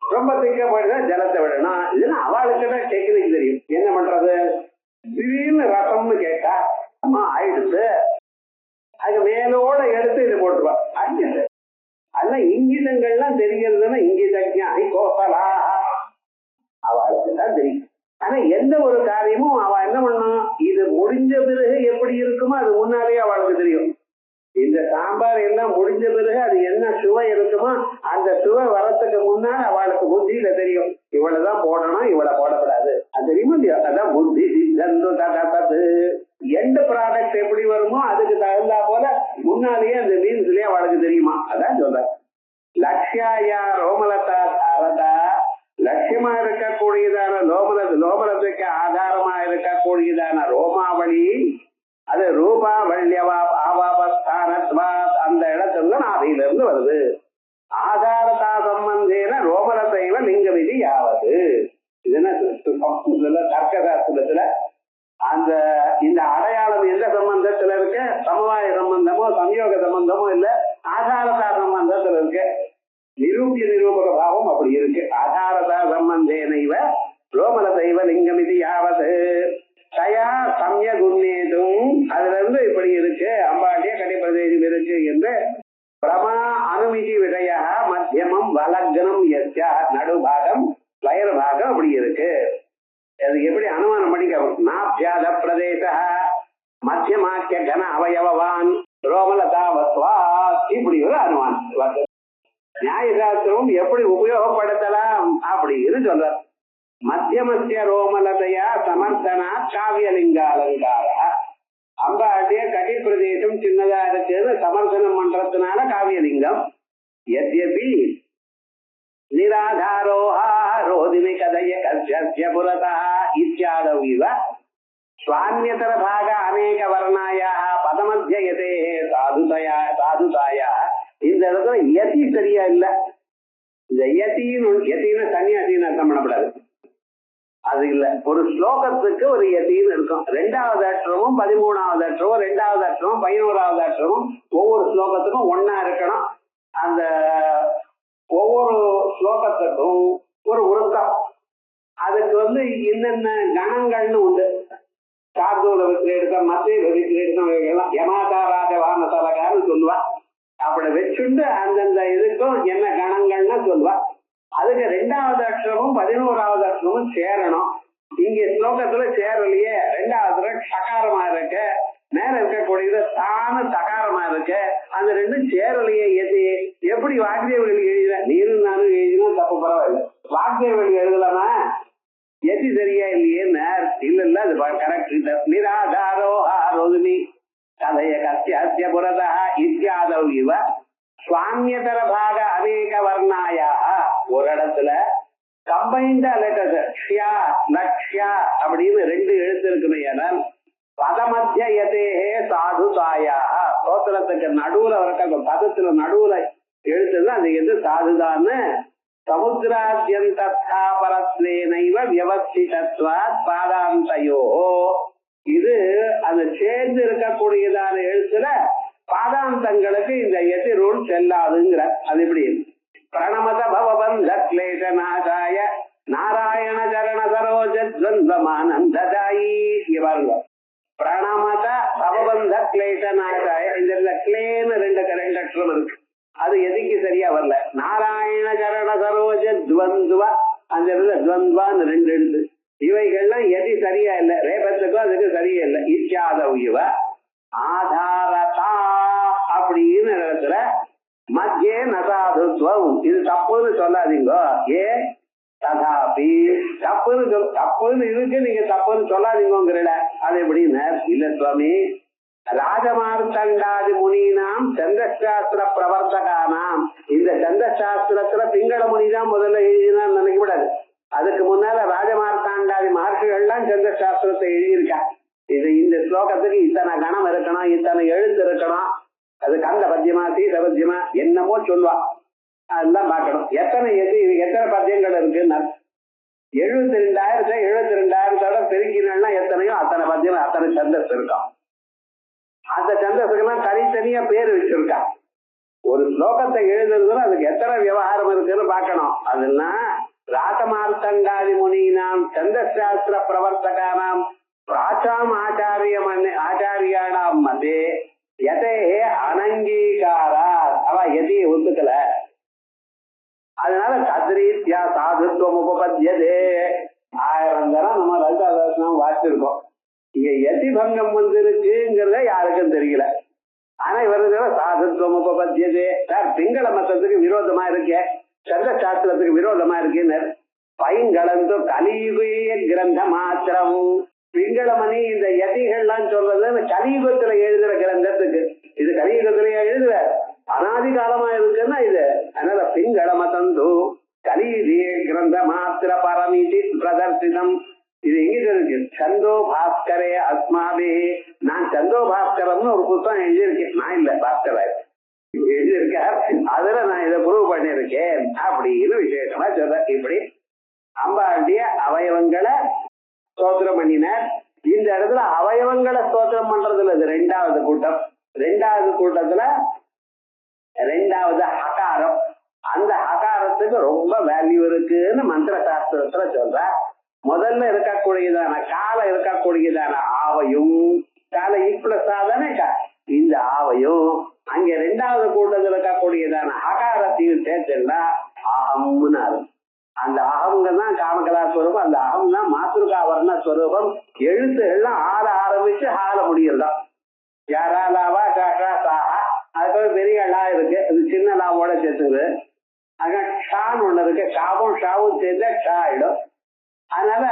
ரொம்ப திக்கா போயிட்டு ஜலத்தை விடணும். இதுன்னா அவளுக்கு தான் டெக்னிக் தெரியும். என்ன பண்றது, திடீர்னு ரசம்னு கேட்டா அம்மா ஆயிடுச்சு, அது மேலோட எடுத்து இது போட்டுவா. அடிச்சது அதெல்லாம் இங்கிதங்கள்லாம் தெரிகிறதுன்னா இங்கிதஜா கோசலா அவளுக்கு தான் தெரியும். ஆனா எந்த ஒரு காரியமும் அவ என்ன பண்ணணும், இது முடிஞ்ச பிறகு எப்படி இருக்குமோ அது முன்னாலேயே அவளுக்கு தெரியும். இந்த சாம்பார் எல்லாம் முடிஞ்ச பிறகு அது என்ன சுவை இருக்குமோ அந்த சுவை வரத்துக்கு முன்னால் அவளுக்கு புத்தியில தெரியும், இவ்வளவுதான் போடணும் இவ்வளவு போடக்கூடாது. அது தெரியுமா இல்லையா, அதான் புத்தி சித்தந்து. எந்த ப்ராடக்ட் எப்படி வருமோ அதுக்கு தகுந்தா போல முன்னாலேயே அந்த மீன்ஸ்லயே அவளுக்கு தெரியுமா. அதான் சொல்ற லட்சியாயா ரோமலதா சாரதா, லட்சியமா இருக்கக்கூடியதான லோமலத்துக்கு ஆதாரமா இருக்கக்கூடியதான ரோமாவளி, அது ரூபா வல்யவா ஆபாபஸ்தானத்வா அந்த இடத்துல நாதியில இருந்து வருது. ஆதாரதா சம்பந்தேன ரோமலத்தைவ லிங்க விதி யாவது. இது என்ன தர்க்கசாஸ்திரத்துல அந்த இந்த அடையாளம் எந்த சம்பந்தத்துல இருக்கு, சமவாய சம்பந்தமோ சம்யோக சம்பந்தமோ இல்ல, ஆதாரதா சம்பந்தத்துல இருக்கு. நிரூபிய நிரூபக பாவம் அப்படி இருக்கு. ஆதாரதா சம்பந்தேனைவ ரோமலத்தைவ லிங்கம் இது யாவது தயா சமய குன்னேதும், அதுல இருந்து இப்படி இருக்கு அம்பாண்டிய கடிப்பிரதேசம் இருக்கு என்று பிரமா அனுமதி விடய மத்தியமம் வலக்னம் எச்சா நடுபாகம் வயர் பாகம் அப்படி இருக்கு. அது எப்படி அனுமானம் பண்ணிக்க, நாப்யாத பிரதேச மத்தியமாக்கிய கன அவயவான் ரோமலதாவத்வா, இப்படி ஒரு அனுமானம் நியாயசாஸ்திரம் எப்படி உபயோகப்படுத்தலாம் அப்படின்னு சொல்றார். மத்தியமத்திய ரோமலதையா சமர்த்தனா காவியலிங்க அலங்கார, அம்பாட்டிய கடி பிரதேசம் சின்னதா இருக்குன்னு சமர்த்தனம் பண்றதுனால காவியலிங்கம். எத்யபி நிராதாரோஹா ரோதிமி கதைய கஸ்ய புரதா இத்யாதவிவ ஸ்வான்யதர பாக அநேக வர்ணாயா பதமத்தியதே சாதுதாயா. இந்த இடத்துல யதி சரியா இல்ல. இந்த யத்தின்னு சன்னியாசின்னு அர்த்தம் பண்ணக்கூடாது, அது இல்ல. ஒரு ஸ்லோகத்துக்கு ஒரு யத்தின்னு இருக்கும். 2வது அற்றமும் 13வது அற்றமும் 2வது அற்றமும் 11வது அற்றமும் ஒவ்வொரு ஸ்லோகத்துக்கும் ஒன்னா இருக்கணும். அந்த ஒவ்வொரு ஸ்லோகத்துக்கும் ஒரு உருக்கம், அதுக்கு என்னென்ன கணங்கள்னு உண்டு. சார்தூல விக்கிரேடுக்கம் மத்திய விக்கிரேடுக்கம் எல்லாம் யமாதாராஜ வானசலகான்னு சொல்லுவா. அப்படி வச்சுண்டு அந்தந்த இதுக்கும் என்ன கணங்கள்னா சொல்லுவா. அதுக்கு 2வது அற்றமும் 11வது அற்றமும் சேரணும். இங்க ஸ்லோகத்துல சேரலையே. 2வது சகாரமா இருக்கு, மேல இருக்கக்கூடியது தான சகாரமா இருக்கு, அந்த ரெண்டும் சேரலையே. எது எப்படி வாக்தேவர்கள் எழுதுற, நீரும் நானும் எழுதினா தப்பு பரவாயில்ல, வாக்தேவர்கள் எழுதலாமா எது சரியா இல்லையே. இல்ல அது கரெக்ட். நிராதாரோ ஆரோதுமி கதைய கஸ்ய புரதா இத்யாதவ் இவ சுவாமியதர பாக அநேக வர்ணாயா. ஒரு இடத்துல கம்பைன்டா லெட்டர்ஸ் க்ஷ்யா லக்ஷ்யா அப்படின்னு 2 எழுத்து இருக்குமே. ஏனால் பதமத்தியதே சாதுதாயா, ஸ்தோத்திரத்துக்கு நடுவுல இருக்க பதத்துல நடுவுல எழுத்துதான் அது எது சாதுதான்னு சமுத்திராத்யந்தரத்வேனைவ வியவஸ்திதத்வாத் பாதாந்தயோ. இது அது சேர்ந்து இருக்கக்கூடியதான எழுத்துல பாதாந்தங்களுக்கு இந்த எதி ரூல் செல்லாதுங்கிற. அது எப்படி பிரணமத பவபந்த கிளேஷநாதாய நாராயண சரண சரோஜத்வந்தமானந்ததாயி. பாருங்க, பிரணமத பவபந்த கிளேஷநாதாய. இந்த கிளேன்னு 2 அக்ஷரம் இருக்கு. அது எதிக்கு சரியா வரல. நாராயண சரண சரோஜ துவந்துவா, அந்த இடத்துல துவந்துவான்னு 2 எழுத்து. இவைகள்லாம் எதி சரியா இல்லை, ரேபத்துக்கும் அதுக்கு சரியா இல்லை. இச்சாத உயவ ஆதாரதா அப்படின்னு இடத்துல மத்தியே நசாதுத்வம், இது தப்புன்னு சொல்லாதீங்க. ஏ ததாபி தப்புன்னு இருக்கு, நீங்க தப்புன்னு சொல்லாதீங்கிறல. அது எப்படின்னு இல்ல சுவாமி, ராஜமார்த்தண்டாதி முனினாம் சந்திரசாஸ்திர பிரவர்த்தகானாம், இந்த சந்திரசாஸ்திரத்துல பிங்கள முனிதான் முதல்ல எழுதினான்னு நினைக்கப்படாது. அதுக்கு முன்னால ராஜமார்த்தாண்டாதி மகர்ஷிகள்லாம் சந்திரசாஸ்திரத்தை எழுதியிருக்கா. இது இந்த ஸ்லோகத்துக்கு இத்தனை கணம் இருக்கணும், இத்தனை எழுத்து இருக்கணும், அது கந்த பத்தியமா சீத பத்தியமா என்னமோ சொல்வா. அதெல்லாம் பார்க்கணும். எத்தனை பத்தியங்கள் இருக்குன்னா 72,000 பெருக்கினா எத்தனையோ அத்தனை பத்தியம், அத்தனை சந்தஸ் இருக்கும். அந்த சந்தஸுக்கெல்லாம் தனித்தனியா பேர் வச்சிருக்கா. ஒரு ஸ்லோகத்தை எழுதுறதுல அதுக்கு எத்தனை விவகாரம் இருக்குன்னு பார்க்கணும். அதுனா ராசமார்த்தண்டாதி முனினாம் சந்திரசாஸ்திர பிரவர்த்தகானாம் பிராச்சாம் ஆச்சாரியானாம் மதே எதே அனங்கீகாரா, அவ எதையும் ஒத்துக்கல. அதனால தத்ரீத்யா சாதுத்வம் உபபத்தியதே. 1000 தரம் நம்ம லலிதாதாசனம் வாசிச்சிருக்கோம். இங்க எதி பங்கம் வந்திருக்குங்கிறத யாருக்கும் தெரியல. ஆனா இவருக்கு சாதுத்வம் உபபத்தியதே. சார் பிங்கள மதத்துக்கு விரோதமா இருக்கே, சந்திர சாஸ்திரத்துக்கு விரோதமா இருக்குன்னு பைங்களந்து கலியுகிய கிரந்த மாத்திரம். பிங்களமணி இந்த யதிகள்லாம் சொல்றது கலியுகத்துல எழுதுற கிரந்தத்துக்கு, இது கலியுகத்துல எழுதுற அனாதி காலமா இருக்குன்னா இது. அதனால பிங்கள மதந்து கலியுகிய கிரந்த மாத்திர பரமிதி பிரதர்சிதம். இது எங்க இருக்கு? சந்தோ பாஸ்கரே அஸ்மாபி. நான் சந்தோ பாஸ்கரம்னு ஒரு புத்தகம் எழுதியிருக்கேன். நான் இல்ல, பாஸ்கர் எழுதியிருக்கார். அதுல நான் இதை ப்ரூவ் பண்ணிருக்கேன் அப்படின்னு விசேஷமா சொல்ற. இப்படி அம்பாண்டிய அவயவங்களை ஸ்தோத்திரம் பண்ணினார். இந்த இடத்துல அவயவங்களை ஸ்தோத்திரம் பண்றதுல இது 2வது கூட்டம். 2வது கூட்டத்துல 2வது ஹகாரம். அந்த ஹகாரத்துக்கு ரொம்ப வேல்யூ இருக்குன்னு மந்திர சாஸ்திரத்துல சொல்ற. முதல்ல இருக்கக்கூடியதான கால இருக்கக்கூடியதான ஆவையும், கால ஈக்குவலஸாதானே இந்த ஆவையும், அங்க 2வது கூட்டத்தில் இருக்கக்கூடியதான ஹகாரத்தையும் சேர்த்துன்னா அகம்னு. அந்த அகம்ங்க தான் காமகலாஸ்வரூபம். அந்த அகம் தான் மாத்ருகாவரண ஸ்வரூபம். எழுத்து எல்லாம் ஆற ஆரம்பிச்சு ஆள முடியலாம். யாராலாவா காஷா சாஹா, அதுக்கு பெரிய லா இருக்கு, அது சின்ன லாவோட சேர்த்துக்குது. அங்க ஷான்னு ஒண்ணு இருக்கு, ஷாவும் ஷாவும் சேர்ந்தா ஷா ஆயிடும். அதனால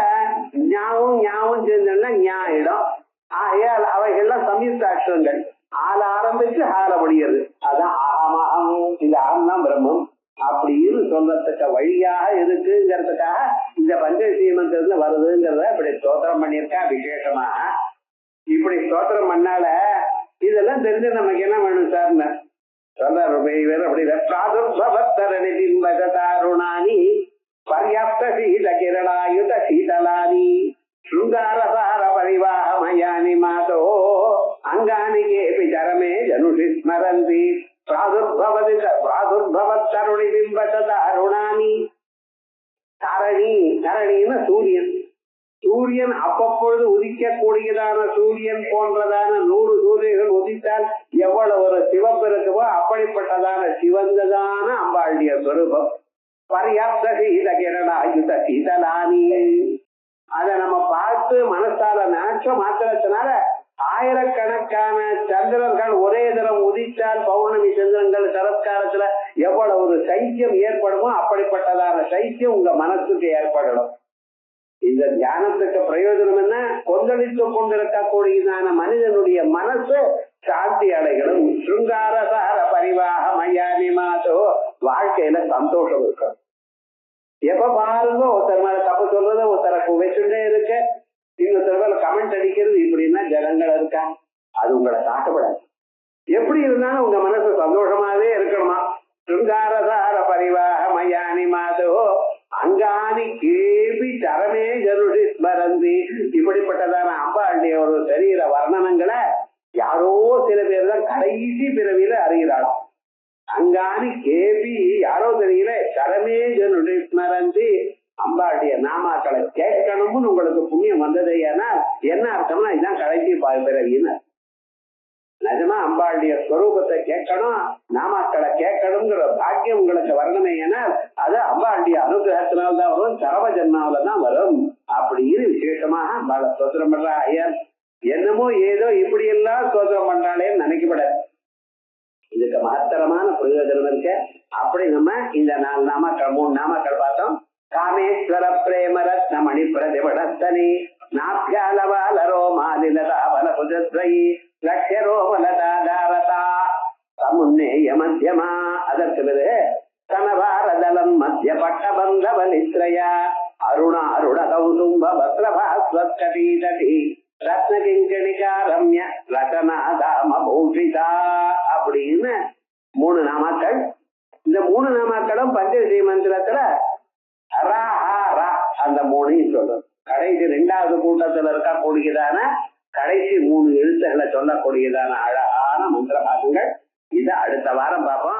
ஞாவும் சேர்ந்தோம்னா ஞா ஆயிடும். ஆகையால் அவைகள்லாம் சம்யுக்த அக்ஷரங்கள். ஆள ஆரம்பிச்சு ஆள முடியாது. அதான் அகமகம். இந்த அகம் தான் பிரம்மம் அப்படின்னு சொல்றதுக்கு வழியாக இருக்குங்கிறதுக்காக இந்த பஞ்சசீமந்திரத்துல வருதுங்கிறத இப்படி ஸ்தோத்திரம் பண்ணியிருக்கா விசேஷமாக. இப்படி ஸ்தோத்திரம் பண்ணால இதெல்லாம் தெரிஞ்சு நமக்கு என்ன வேணும் சார்னு சொல்றாரு. அப்படி பிராதுர்பவத்தரணி பிம்பகதாருணானி பர்யாப்த சீத கிரணாயுத சீதலானி சுங்காரசார பரிவாஹமயானி மாதோ அங்கானி கேபி சரமே ஜனுஷி ஸ்மரந்தி பிராதுர்பவத்தருணி பிம்பகதாருணானி. தரணின்னு சூரியன். சூரியன் அப்பப்பொழுது உதிக்கக்கூடியதான சூரியன் போன்றதான 100 சூரியர்கள் உதித்தால் எவ்வளவு ஒரு சிவப்பு இருக்குமோ அப்படிப்பட்டதான சிவந்ததான அம்பாளுடைய ஸ்வரூபம். பர்யாப்த சீத கிரணாயுத சீதலானி. அதை நம்ம பார்த்து மனசால நினைச்ச மாத்திரத்தினால ஆயிரக்கணக்கான சந்திரர்கள் ஒரே தரம் உதித்தால் பௌர்ணமி சந்திரங்கள் சரத்காலத்துல எவ்வளவு ஒரு சைக்கியம் ஏற்படுமோ அப்படிப்பட்டதான சைக்கியம் உங்க மனசுக்கு ஏற்படணும். இந்த தியானத்துக்கு பிரயோஜனம் என்ன? கொந்தளித்து கொண்டிருக்கக்கூடியதான மனிதனுடைய மனசு சாந்தி அடைகளும். சுங்காரசார பரிவாக மயானி மாதோ, வாழ்க்கையில சந்தோஷம் இருக்கும். எப்ப பாருங்க ஒருத்தர் மேல தப்பு சொல்றது, ஒருத்தரை வச்சுட்டே இருக்க, இன்னொருத்தர் மேல கமெண்ட் அடிக்கிறது, இப்படின்னா ஜனங்கள் இருக்கா. அது உங்களை தாக்கப்படாது. எப்படி இருந்தாலும் உங்க மனசு சந்தோஷமாவே இருக்கணுமா. சுங்காரசார பரிவாக மயானி மாதோ அங்கானி கேபி சரமே ஜனுஷி ஸ்மரந்தி. இப்படிப்பட்டதான அம்பாளுடைய ஒரு சரீர வர்ணனங்களை யாரோ சில பேர் தான் கடைசி பிறவியில அறிகிறாளாம். அங்கானி கேபி யாரோ தெரியல சரமே ஜனுஷி ஸ்மரந்தி. அம்பாளுடைய நாமாக்களை கேட்கணும்னு உங்களுக்கு புண்ணியம் வந்தது. ஏன்னா என்ன அர்த்தம்னா இதுதான் கடைசி பிறவின்னு. நிஜமா அம்பாளுடைய ஸ்வரூபத்தை கேட்கணும், நாமாக்களை கேட்கணுங்கிற பாக்கியம் உங்களுக்கு வரணுமே, ஏன்னா அது அம்பாளுடைய அனுகிரகத்தினால்தான் வரும், சரவ ஜன்மாவில தான் வரும். அப்படின்னு விசேஷமாக அம்பாளை ஸ்தோத்திரம் பண்றா. ஐயர் என்னமோ ஏதோ இப்படி எல்லாம் ஸ்தோத்திரம் பண்றாளேன்னு நினைக்கப்படாது. இதுக்கு மகத்தரமான பிரயோஜனம் இருக்கு. அப்படி நம்ம இந்த 4 நாமாக்கள் 3 நாமாக்கள் பார்த்தோம். காமேஸ்வர பிரேம ரத்னமணி பிரதிபடத்தனி நாப்யாலவாலரோ மாலிலதாவல புஜத்வயி லக்ஷரோமலதாதாரதா சமுன்னேய மத்தியமா. அதற்கு பிறகு கனபாரதலம் மத்திய பட்டபந்தவலித்ரய அருணா அருண கௌசும்ப பத்ரபாஸ்வத்கடீதடி ரத்னகிங்கணிகா ரம்ய ரதநாதாம பூஷிதா அப்படின்னு 3 நாமாக்கள். இந்த 3 நாமாக்களும் பஞ்சவிஷய மந்திரத்துல ரா ரா அந்த 3 சொல்றோம். கடைசி 2வது கூட்டத்துல இருக்கக்கூடியதான கடைசி 3 எழுத்துக்களை சொல்லக்கூடியதான அழகான மந்திர பாகங்கள். இதை அடுத்த வாரம் பார்ப்போம்.